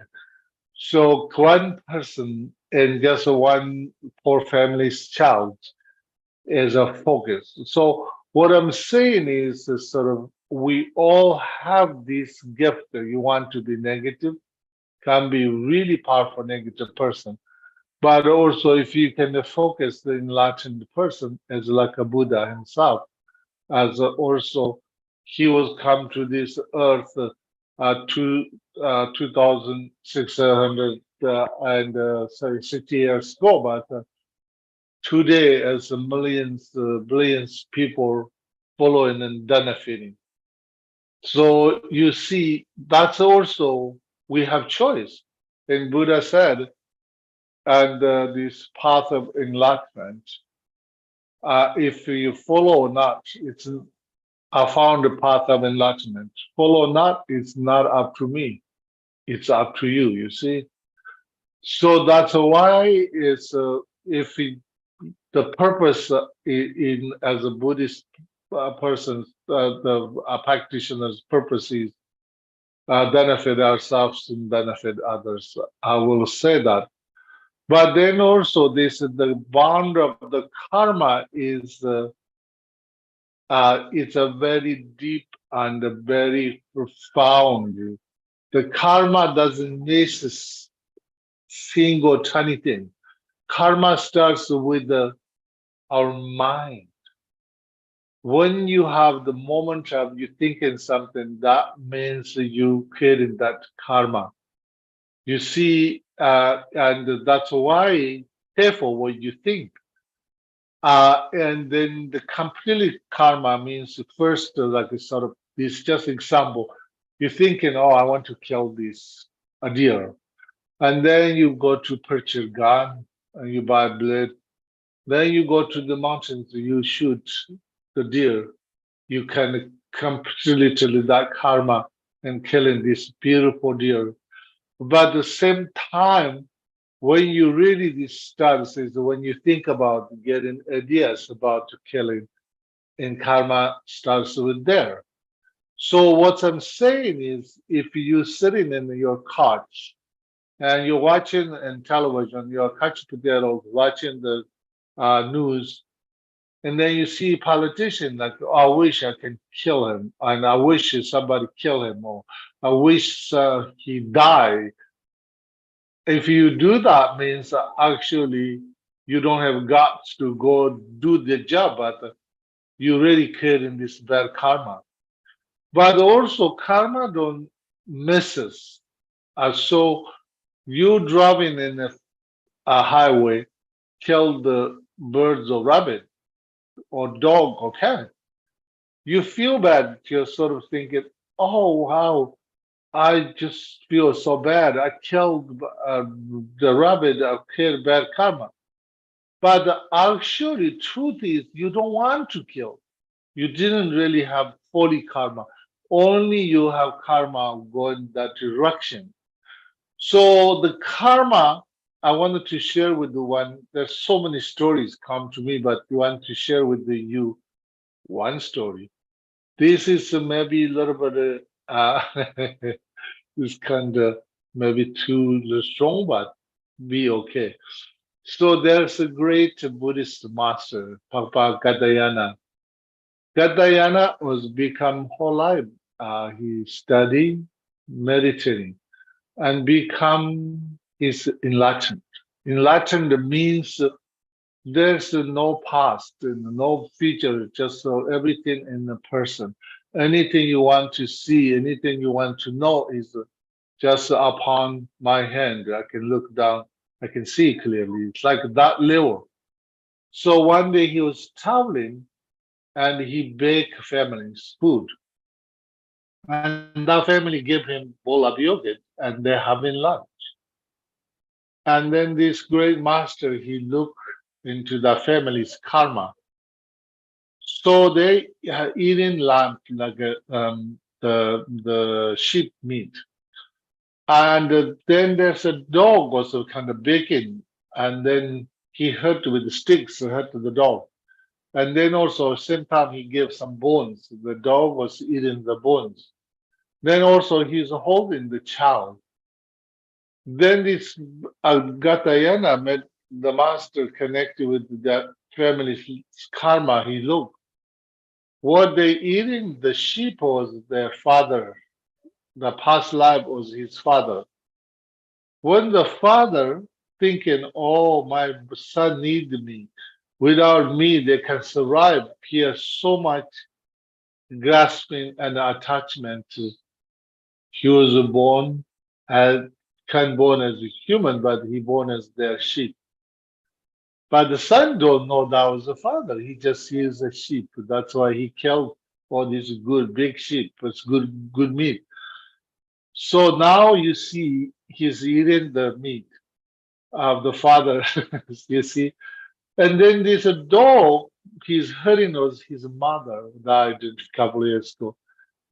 So one person and just one poor family's child is a focus. So what I'm saying is sort of we all have this gift that you want to be negative, can be really powerful negative person. But also if you can focus the enlightened person as like a Buddha himself, as also he was come to this earth 2,600 sorry, 60 years ago, but today as millions, billions people following and benefiting. So you see, that's also we have choice. And Buddha said, and this path of enlightenment, if you follow or not, it's I found the path of enlightenment. Follow or not, it's not up to me. It's up to you, you see. So that's why it's if it, the purpose in as a Buddhist person, the practitioner's purpose is benefit ourselves and benefit others. I will say that. But then also this the bond of the karma is it's a very deep and a very profound. The karma doesn't miss a single tiny thing. Karma starts with our mind. When you have the moment of you thinking something, that means you created that karma. You see, and that's why careful what you think. And then the completely karma means first, like a sort of this just example. You're thinking, oh, I want to kill this a deer, and then you go to purchase a gun and you buy blood. Then you go to the mountains, you shoot the deer. You can completely that karma and killing this beautiful deer. But at the same time, when you really this starts is when you think about getting ideas about killing, and karma starts with there. So what I'm saying is, if you're sitting in your couch and you're watching in television, your couch potato watching the news, and then you see a politician like, oh, I wish I can kill him, and I wish somebody kill him, or I wish he die. If you do that, means actually you don't have guts to go do the job, but you really creating this bad karma. But also karma don't misses. So you driving in a highway, kill the birds or rabbit or dog or cat. You feel bad. You're sort of thinking, oh wow, I just feel so bad. I killed the rabbit. I killed bad karma. But actually, truth is, you don't want to kill. You didn't really have holy karma. Only you have karma going that direction. So the karma I wanted to share with the one. There's so many stories come to me, but I want to share with you one story. This is maybe a little bit this kind of maybe too strong, but be okay. So there's a great Buddhist master, Papa Gadayana. Gadayana was become whole life. He studied, meditating, and become his enlightened. Enlightened means there's no past and no future, just everything in the person. Anything you want to see, anything you want to know is just upon my hand. I can look down, I can see clearly. It's like that level. So one day he was traveling and he baked families food. And that family gave him bowl of yogurt and they're having lunch. And then this great master, he looked into the family's karma. So they eating lamb like the sheep meat, and then there's a dog also kind of baking, and then he hurt with the sticks, hurt the dog, and then also same time he gave some bones. The dog was eating the bones. Then also he's holding the child. Then this Gatayana met the master connected with that family's karma. He looked. What they eating, the sheep was their father. The past life was his father. When the father thinking, oh, my son needs me. Without me, they can survive. He has so much grasping and attachment. He was born as can born as a human, but he born as their sheep. But the son don't know that was the father. He just sees a sheep. That's why he killed all these good big sheep. It's good meat. So now you see he's eating the meat of the father. You see, and then there's a dog. He's hurting us. His mother died a couple of years ago.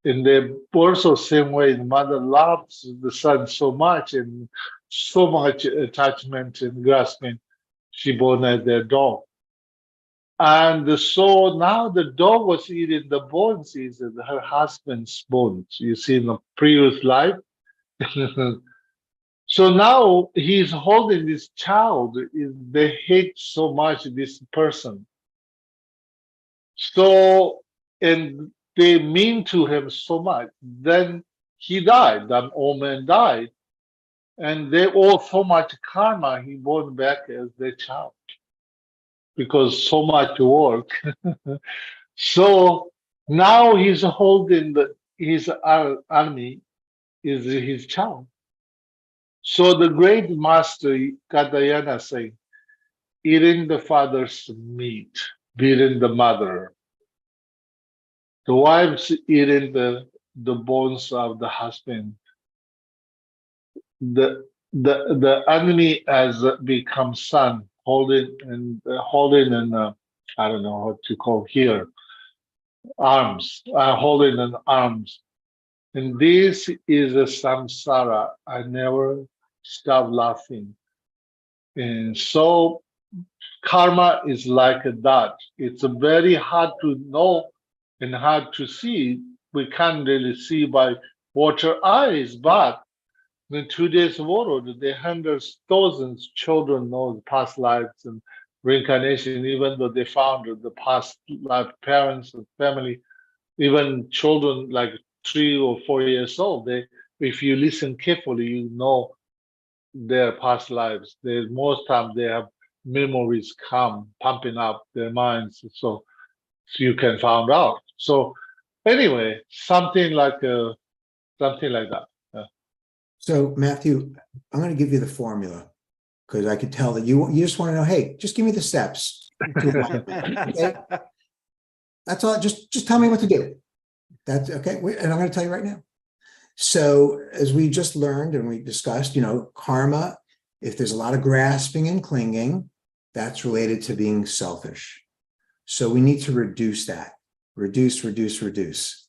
And they also same way the mother loves the son so much and so much attachment and grasping. She born as their dog. And so now the dog was eating the bones, is her husband's bones. You see in the previous life. So now he's holding this child. They hate so much this person. So, and they mean to him so much. Then he died. That old man died. And they owe so much karma. He born back as their child because so much work. So now he's holding his army is his child. So the great master Katayana saying, eating the father's meat, beating the mother. The wife's eating the bones of the husband. The enemy has become son, holding and I don't know what to call here, arms, holding an arms. And this is a samsara. I never stop laughing. And so karma is like that. It's very hard to know and hard to see. We can't really see by water eyes, but in today's world, the hundreds, thousands children know the past lives and reincarnation, even though they found the past life parents and family, even children like 3 or 4 years old, they if you listen carefully, you know their past lives. They most time they have memories come pumping up their minds, so you can find out. So anyway, something like that. So Matthew, I'm going to give you the formula because I could tell that you just want to know, hey, just give me the steps to enlightenment. Okay? That's all. Just tell me what to do. That's okay. And I'm going to tell you right now. So as we just learned and we discussed, karma, if there's a lot of grasping and clinging, that's related to being selfish. So we need to reduce that. Reduce.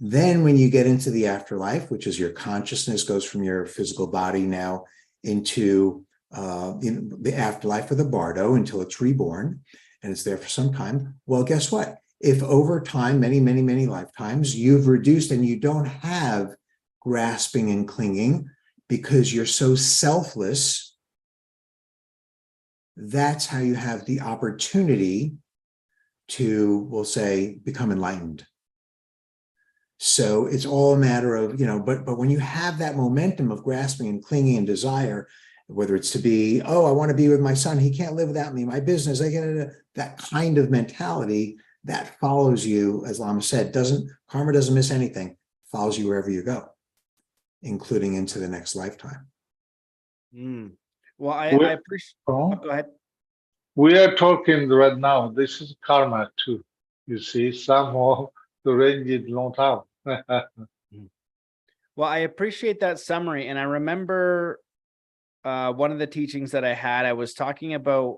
Then when you get into the afterlife, which is your consciousness goes from your physical body now into the afterlife of the Bardo until it's reborn and it's there for some time. Well, guess what? If over time, many, many, many lifetimes, you've reduced and you don't have grasping and clinging because you're so selfless, that's how you have the opportunity to, we'll say, become enlightened. So it's all a matter of, but when you have that momentum of grasping and clinging and desire, whether it's to be, oh, I want to be with my son, he can't live without me, my business, I get that kind of mentality that follows you, as Lama said, karma doesn't miss anything, follows you wherever you go, including into the next lifetime. Well, I appreciate. Oh, go ahead. We are talking right now. This is karma too. You see, somehow the range is long time. Well, I appreciate that summary. And I remember one of the teachings that I had, I was talking about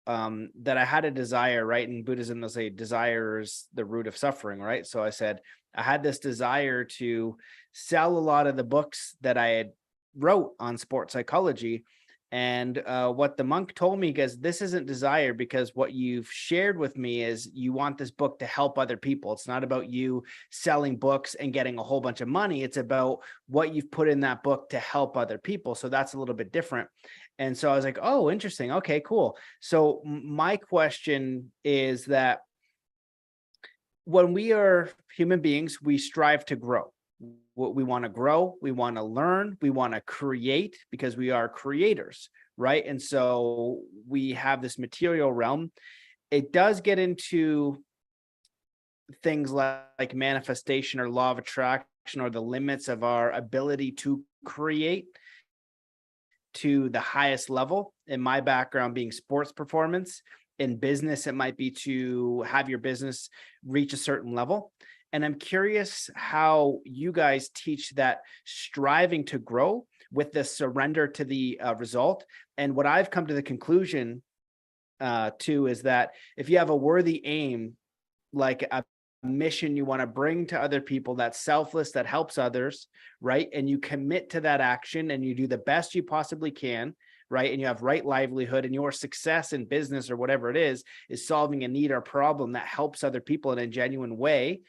that I had a desire, right? In Buddhism, they'll say desire is the root of suffering, right? So I said, I had this desire to sell a lot of the books that I had wrote on sports psychology. And what the monk told me, because this isn't desire, because what you've shared with me is you want this book to help other people. It's not about you selling books and getting a whole bunch of money. It's about what you've put in that book to help other people. So that's a little bit different. And so I was like, oh, interesting. Okay, cool. So my question is that when we are human beings, we strive to grow. We want to grow, we want to learn, we want to create, because we are creators, right? And so we have this material realm. It does get into things like manifestation or law of attraction, or the limits of our ability to create to the highest level. In my background being sports performance, in business, it might be to have your business reach a certain level. And I'm curious how you guys teach that striving to grow with the surrender to the result. And what I've come to the conclusion to is that if you have a worthy aim, like a mission you want to bring to other people, that's selfless, that helps others, right? And you commit to that action and you do the best you possibly can, right? And you have right livelihood, and your success in business or whatever it is solving a need or problem that helps other people in a genuine way,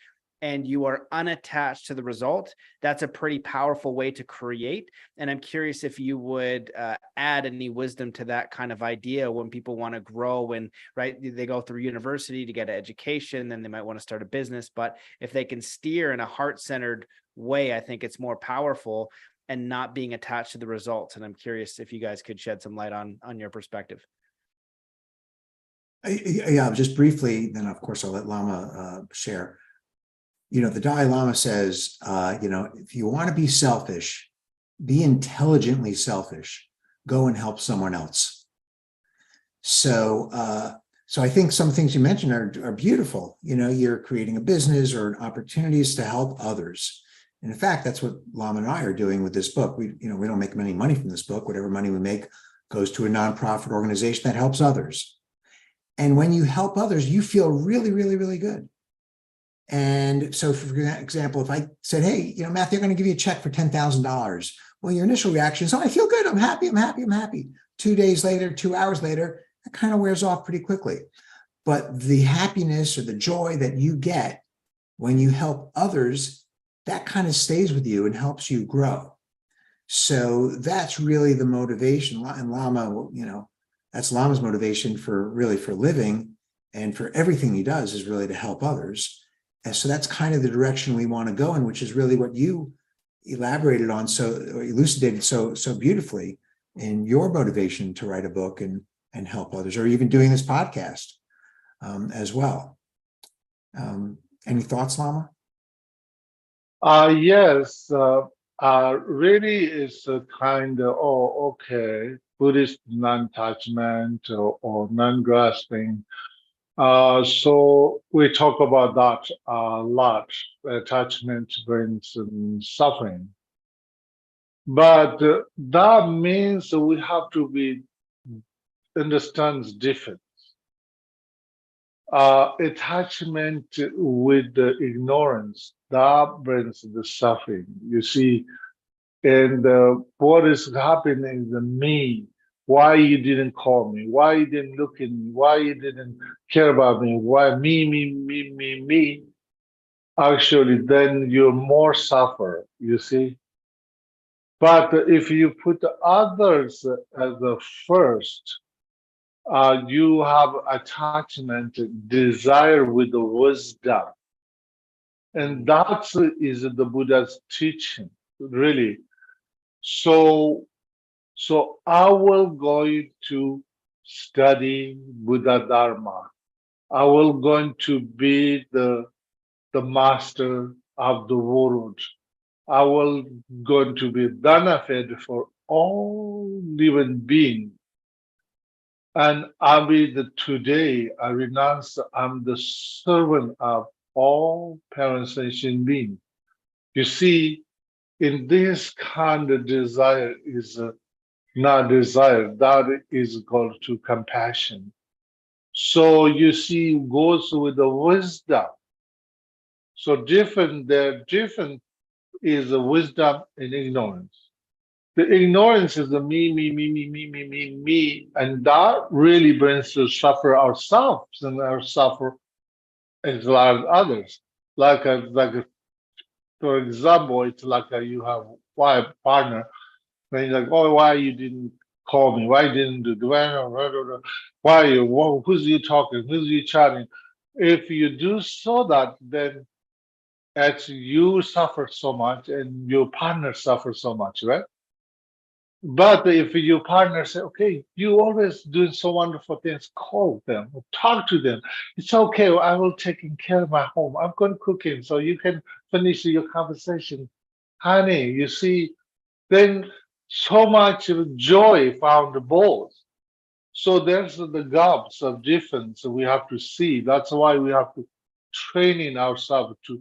and you are unattached to the result, that's a pretty powerful way to create. And I'm curious if you would add any wisdom to that kind of idea when people want to grow, and right, they go through university to get an education, then they might want to start a business. But if they can steer in a heart-centered way, I think it's more powerful and not being attached to the results. And I'm curious if you guys could shed some light on your perspective. Yeah, just briefly, then of course I'll let Lama share. The Dalai Lama says, if you want to be selfish, be intelligently selfish, go and help someone else. So I think some things you mentioned are beautiful. You're creating a business or opportunities to help others. And in fact, that's what Lama and I are doing with this book. We don't make any money from this book. Whatever money we make goes to a nonprofit organization that helps others. And when you help others, you feel really, really, really good. And so, for example, if I said, hey, Matthew, I'm going to give you a check for $10,000. Well, your initial reaction is, oh, I feel good. I'm happy. 2 days later, 2 hours later, that kind of wears off pretty quickly. But the happiness or the joy that you get when you help others, that kind of stays with you and helps you grow. So that's really the motivation. And Lama, that's Lama's motivation for living, and for everything he does is really to help others. And so that's kind of the direction we want to go in, which is really what you elaborated on, or elucidated so beautifully in your motivation to write a book and help others, or even doing this podcast as well. Any thoughts, Lama? Yes, really is a kind of, Buddhist non-attachment or non-grasping. So we talk about that a lot. Attachment brings suffering. But that means we have to understand the difference. Attachment with the ignorance, that brings the suffering. You see, and what is happening is me. Why you didn't call me? Why you didn't look at me? Why you didn't care about me? Why me? Actually, then you're more suffer, you see. But if you put others as the first, you have attachment, desire with the wisdom. And that is the Buddha's teaching, really. So I will going to study Buddha Dharma. I will going to be the master of the world. I will going to be benefit for all living beings. And today I renounce, I'm the servant of all parents and sentient beings. You see, in this kind of desire is not desire, that is called to compassion. So you see, goes with the wisdom. So different is the wisdom and ignorance. The ignorance is the me, and that really brings to suffer ourselves and our suffer as a lot of others. For example, it's like you have wife partner, and you're like, oh, why you didn't call me? Why you didn't do? Why you? Who's you talking? Who's you chatting? if you do so that, then as you suffer so much and your partner suffers so much, right? But if your partner say, okay, you always doing so wonderful things, call them, talk to them. It's okay, I will take care of my home. I'm going cooking, so you can finish your conversation. Honey, you see, then so much joy found both. So there's the gaps of difference we have to see. That's why we have to training ourselves to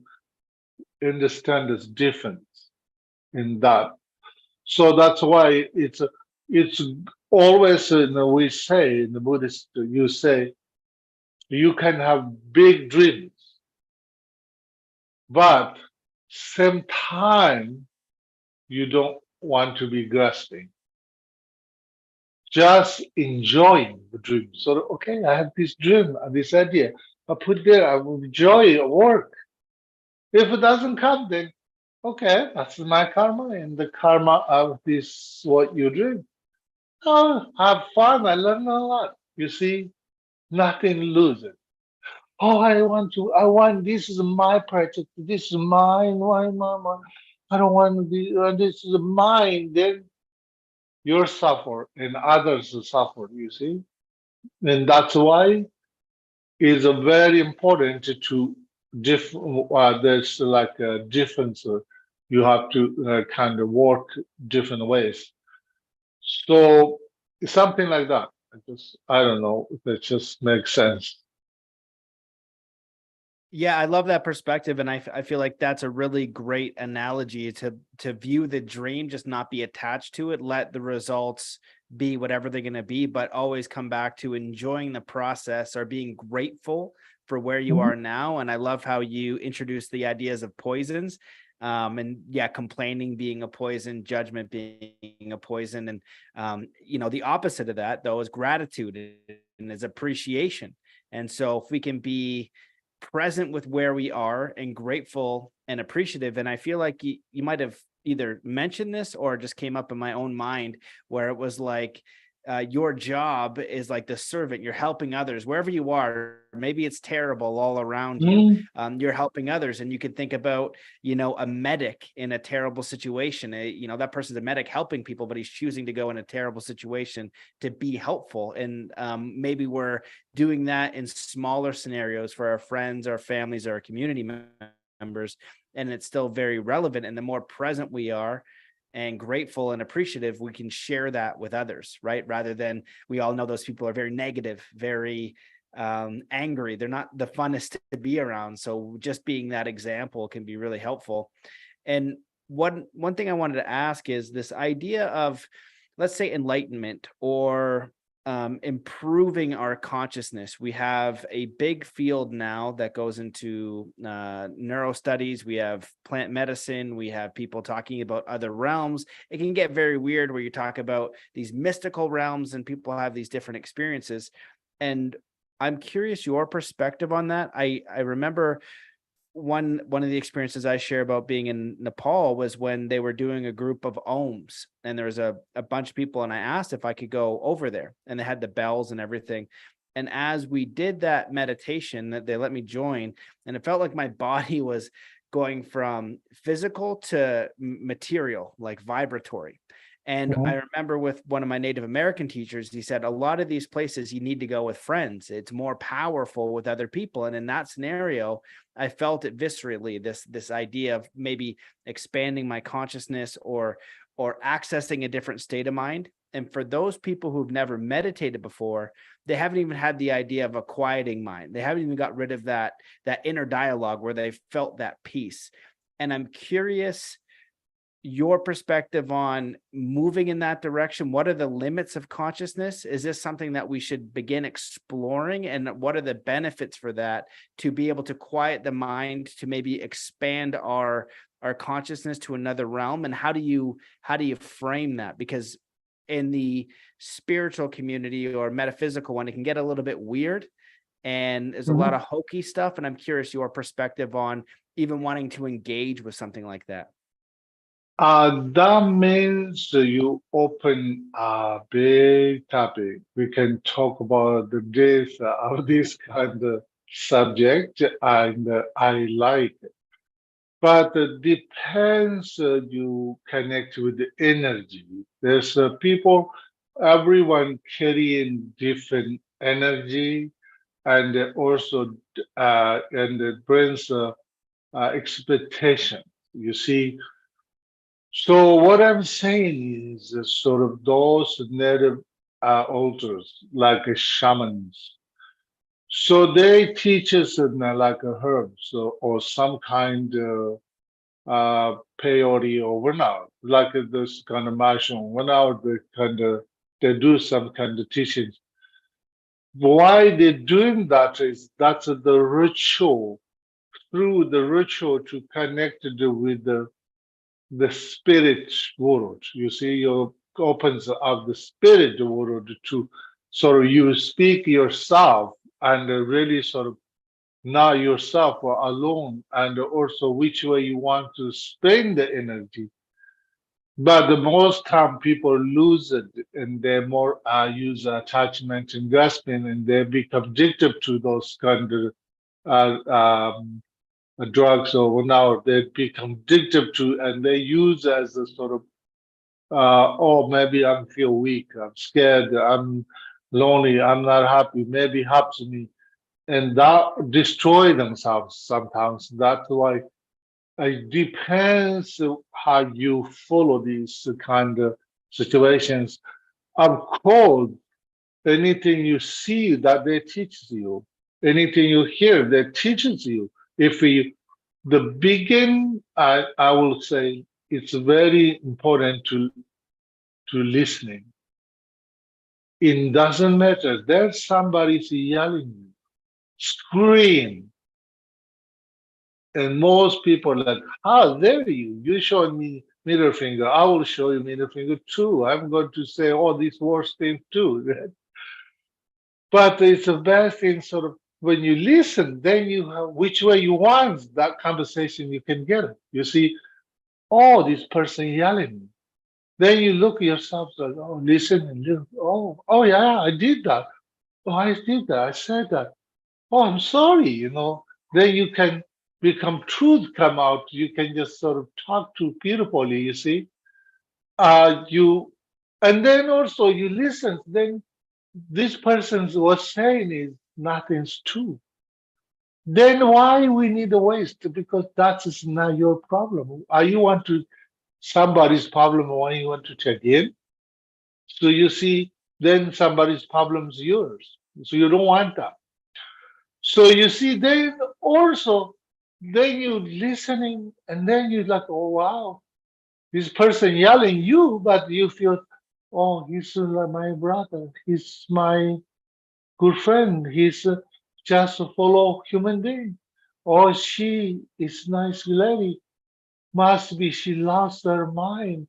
understand this difference in that. So that's why it's always we say in the Buddhist, you say you can have big dreams, but same time you don't want to be grasping, just enjoying the dream. So okay, I have this dream, this idea, I put there, I will enjoy it, work. If it doesn't come, then okay, that's my karma, and the karma of this what you dream. Oh, have fun. I learn a lot. You see, nothing losing. Oh, I want, this is my project. This is mine, mine. I don't want to be, this is mine. Then you suffer and others suffer, you see. And that's why it's very important to there's like a difference. You have to kind of work different ways. So something like that. I don't know if it just makes sense. Yeah, I love that perspective, and I feel like that's a really great analogy to view the dream, just not be attached to it, let the results be whatever they're going to be, but always come back to enjoying the process or being grateful for where you Mhm. are now. And I love how you introduced the ideas of poisons. And yeah, complaining being a poison, judgment being a poison. And, the opposite of that, though, is gratitude and is appreciation. And so if we can be present with where we are and grateful and appreciative, and I feel like you might have either mentioned this or just came up in my own mind where it was like your job is like the servant. You're helping others wherever you are. Maybe it's terrible all around you. Mm. You're helping others, and you can think about a medic in a terrible situation. That person's a medic helping people, but he's choosing to go in a terrible situation to be helpful. And maybe we're doing that in smaller scenarios for our friends, our families, our community members, and it's still very relevant. And the more present we are and grateful and appreciative, we can share that with others, right? Rather than, we all know those people are very negative, very angry. They're not the funnest to be around. So just being that example can be really helpful. And one thing I wanted to ask is this idea of, let's say, enlightenment or improving our consciousness. We have a big field now that goes into neuro studies. We have plant medicine. We have people talking about other realms. It can get very weird where you talk about these mystical realms and people have these different experiences. And I'm curious your perspective on that. I remember one of the experiences I share about being in Nepal was when they were doing a group of ohms, and there was a bunch of people, and I asked if I could go over there, and they had the bells and everything. And as we did that meditation, that they let me join, and it felt like my body was going from physical to material, like vibratory. And Mhm. I remember with one of my Native American teachers, he said, a lot of these places you need to go with friends. It's more powerful with other people. And in that scenario, I felt it viscerally, this idea of maybe expanding my consciousness or accessing a different state of mind. And for those people who've never meditated before, they haven't even had the idea of a quieting mind. They haven't even got rid of that inner dialogue where they felt that peace. And I'm curious your perspective on moving in that direction. What are the limits of consciousness? Is this something that we should begin exploring? And what are the benefits for that, to be able to quiet the mind, to maybe expand our consciousness to another realm? And how do you frame that? Because in the spiritual community or metaphysical one, it can get a little bit weird and there's a lot Mhm. of hokey stuff. And I'm curious your perspective on even wanting to engage with something like that. That means you open a big topic. We can talk about the days of this kind of subject, and I like it. But it depends, you connect with the energy. There's people, everyone carrying different energy, and also, and it brings expectation. You see, so what I'm saying is sort of those native altars, like shamans. So they teach us like a herb, so or some kind of peyote or one hour, like this kind of mushroom. 1 hour they do some kind of teachings. Why they're doing that is that's the ritual, through the ritual to connect it with the spirit world. You see, you opens up the spirit world to sort of you speak yourself and really sort of now yourself are alone, and also which way you want to spend the energy. But the most time people lose it and they more use attachment and grasping, and they become addicted to those kind of drugs, or now they become addicted to, and they use as a sort of oh, maybe I feel weak, I'm scared, I'm lonely, I'm not happy, maybe help to me, and that destroy themselves sometimes. That's why it depends how you follow these kind of situations. Of course, anything you see that they teaches you, anything you hear that teaches you. If we the begin, I will say it's very important to listening. It doesn't matter. There's somebody's yelling, scream, and most people are like, how dare you? You showing me middle finger. I will show you middle finger too. I'm going to say all these worst things too. But it's a bad thing, sort of, when you listen, then you have which way you want that conversation, you can get it. You see, oh, this person yelling. Then you look at yourself like, oh, listen and look. Oh, yeah, I did that. Oh, I did that. I said that. Oh, I'm sorry. Then you can become truth come out. You can just sort of talk to beautifully. You see, you, and then also you listen. Then this person was saying is nothing's true. Then why we need a waste? Because that is not your problem. Are you want to somebody's problem? Why you want to check in? So you see, then somebody's problem is yours. So you don't want that. So you see, then also, then you listening, and then you like, oh wow, this person yelling you, but you feel, oh, he's my brother, he's my good friend, he's just a fellow human being. Or she is nice lady, must be she lost her mind.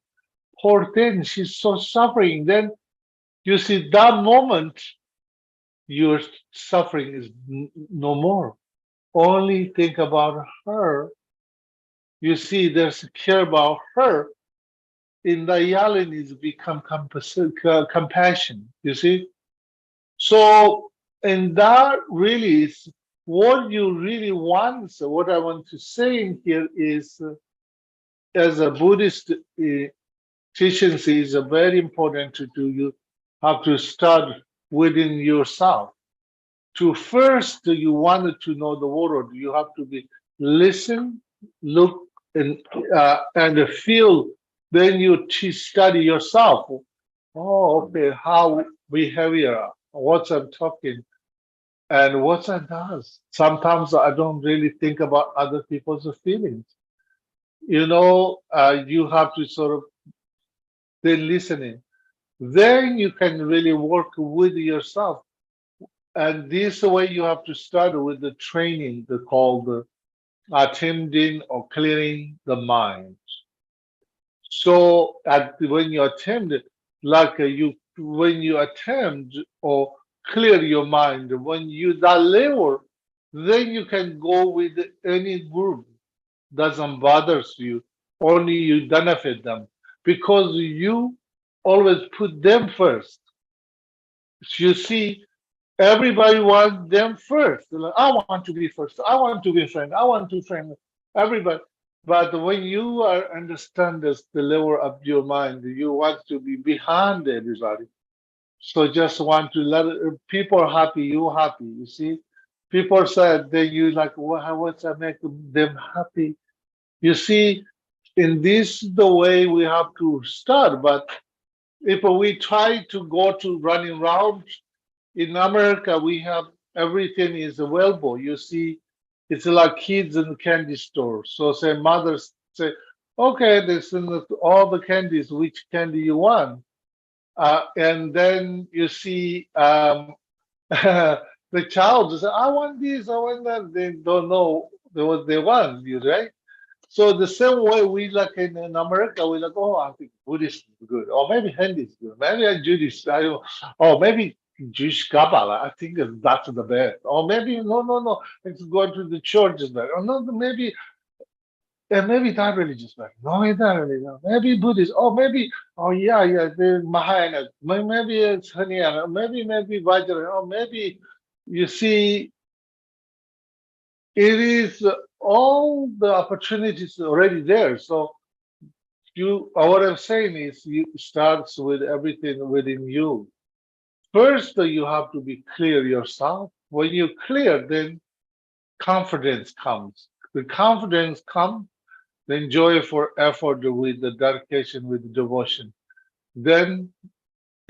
Poor thing, she's so suffering. Then you see that moment, your suffering is no more. Only think about her. You see, there's care about her. In the yelling is become compassion. You see, so and that really is what you really want. So what I want to say in here is, as a Buddhist teachings is very important to do. You have to start within yourself. To first, you wanted to know the world, you have to be listen, look, and feel. Then you study yourself. Oh, okay, how behavior, what's I'm talking, and what's I does. Sometimes I don't really think about other people's feelings. You have to sort of then listening. Then you can really work with yourself. And this way you have to start with the training called attending or clearing the mind. So when you attempt, like when you attempt or clear your mind, when you that level, then you can go with any group. Doesn't bothers you, only you benefit them because you always put them first. You see, everybody wants them first. They're like, I want to be first. I want to be friend. I want to friend everybody. But when you are understand this, the level of your mind, you want to be behind everybody. So just want to let people happy, you happy. You see, people said then you like, what's I make them happy? You see, in this the way we have to start. But if we try to go to running around in America, we have everything is available. You see, it's like kids in the candy store. So say mothers say, okay, this is all the candies. Which candy you want? And then you see the child say, I want this, I want that. They don't know what they want, you right? So the same way we like in America, we like, oh, I think Buddhist is good, or maybe Hindu is good, maybe a Jewish, I don't, or maybe Jewish Kabbalah. I think that's the best, or maybe no, it's going to the church is better, or no, maybe maybe that religious better, no, that religion, maybe Buddhist, or maybe yeah, the Mahayana, maybe it's Hinayana, maybe Vajrayana, or maybe you see it is all the opportunities already there. So what I'm saying is you starts with everything within you. First, you have to be clear yourself. When you're clear, then confidence comes. When confidence comes, then joy for effort with the dedication, with the devotion. Then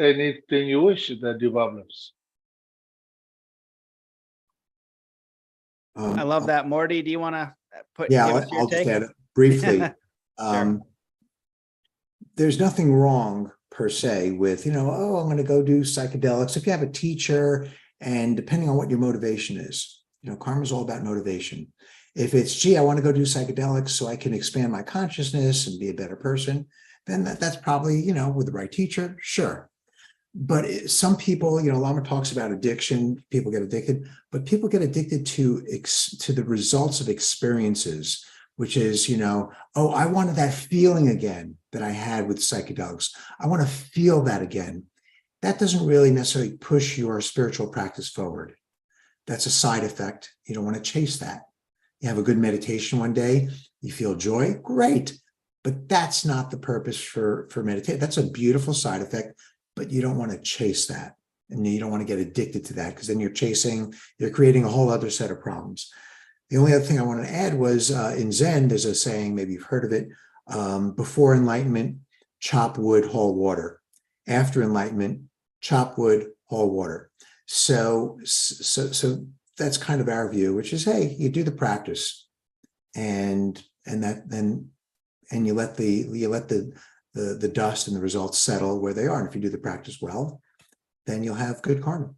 anything you wish that develops. I love that. Mordy, do you want to Yeah, give us your I'll just take? add briefly. Sure. There's nothing wrong per se with, oh, I'm going to go do psychedelics. If you have a teacher, and depending on what your motivation is, karma is all about motivation. If it's, gee, I want to go do psychedelics so I can expand my consciousness and be a better person, then that's probably, with the right teacher, sure. But some people, Lama talks about addiction, people get addicted, but people get addicted to the results of experiences, which is, oh, I wanted that feeling again that I had with psychedelics. I want to feel that again. That doesn't really necessarily push your spiritual practice forward. That's a side effect. You don't want to chase that. You have a good meditation one day, you feel joy, great. But that's not the purpose for meditation. That's a beautiful side effect, but you don't want to chase that. And you don't want to get addicted to that, because then you're creating a whole other set of problems. The only other thing I wanted to add was in Zen, there's a saying, maybe you've heard of it, before enlightenment, chop wood, haul water. After enlightenment, chop wood, haul water. So that's kind of our view, which is, hey, you do the practice, and you let the dust and the results settle where they are. And if you do the practice well, then you'll have good karma.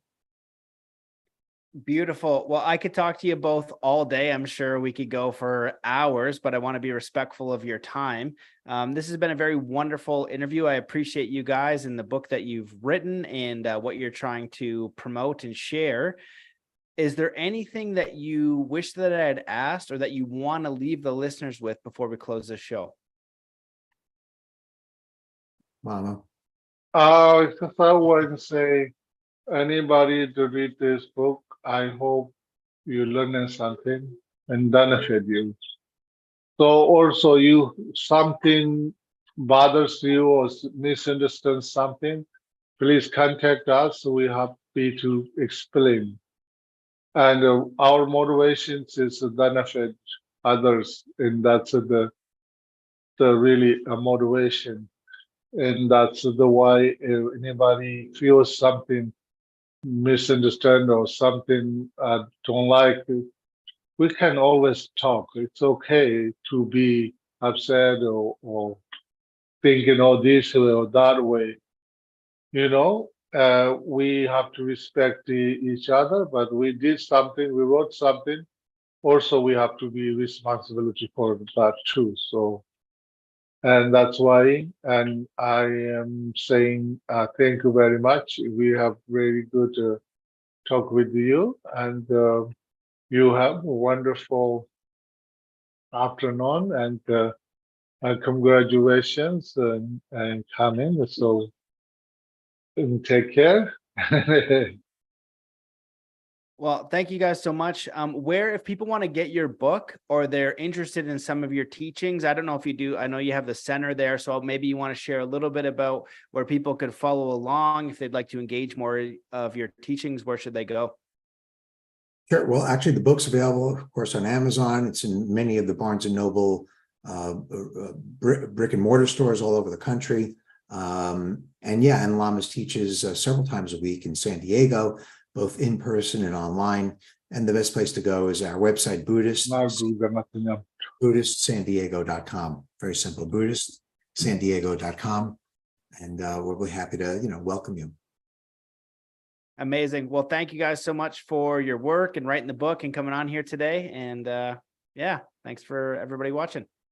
Beautiful. Well, I could talk to you both all day. I'm sure we could go for hours, but I want to be respectful of your time. This has been a very wonderful interview. I appreciate you guys and the book that you've written and what you're trying to promote and share. Is there anything that you wish that I had asked or that you want to leave the listeners with before we close this show? Lama. I want to say, anybody to read this book, I hope you learn something and benefit you. So also something bothers you or misunderstand something, please contact us. We happy to explain. And our motivation is to benefit others, and that's the really motivation. And that's the why anybody feels something misunderstand or something don't like, we can always talk. It's okay to be upset or thinking this way or that way. We have to respect each other, but we did something, we wrote something. Also, we have to be responsibility for that too. So, and that's why, and I am saying thank you very much. We have very good talk with you, and you have a wonderful afternoon, and congratulations and coming. So take care. Well, thank you guys so much. Where, if people want to get your book or they're interested in some of your teachings, I don't know if you do. I know you have the center there, so maybe you want to share a little bit about where people could follow along if they'd like to engage more of your teachings. Where should they go? Sure. Well, actually, the book's available, of course, on Amazon. It's in many of the Barnes and Noble brick and mortar stores all over the country. And Lamas teaches several times a week in San Diego, both in person and online. And the best place to go is our website, BuddhistSanDiego.com. Very simple, BuddhistSanDiego.com. And we'll be happy to, welcome you. Amazing. Well, thank you guys so much for your work and writing the book and coming on here today. And yeah, thanks for everybody watching.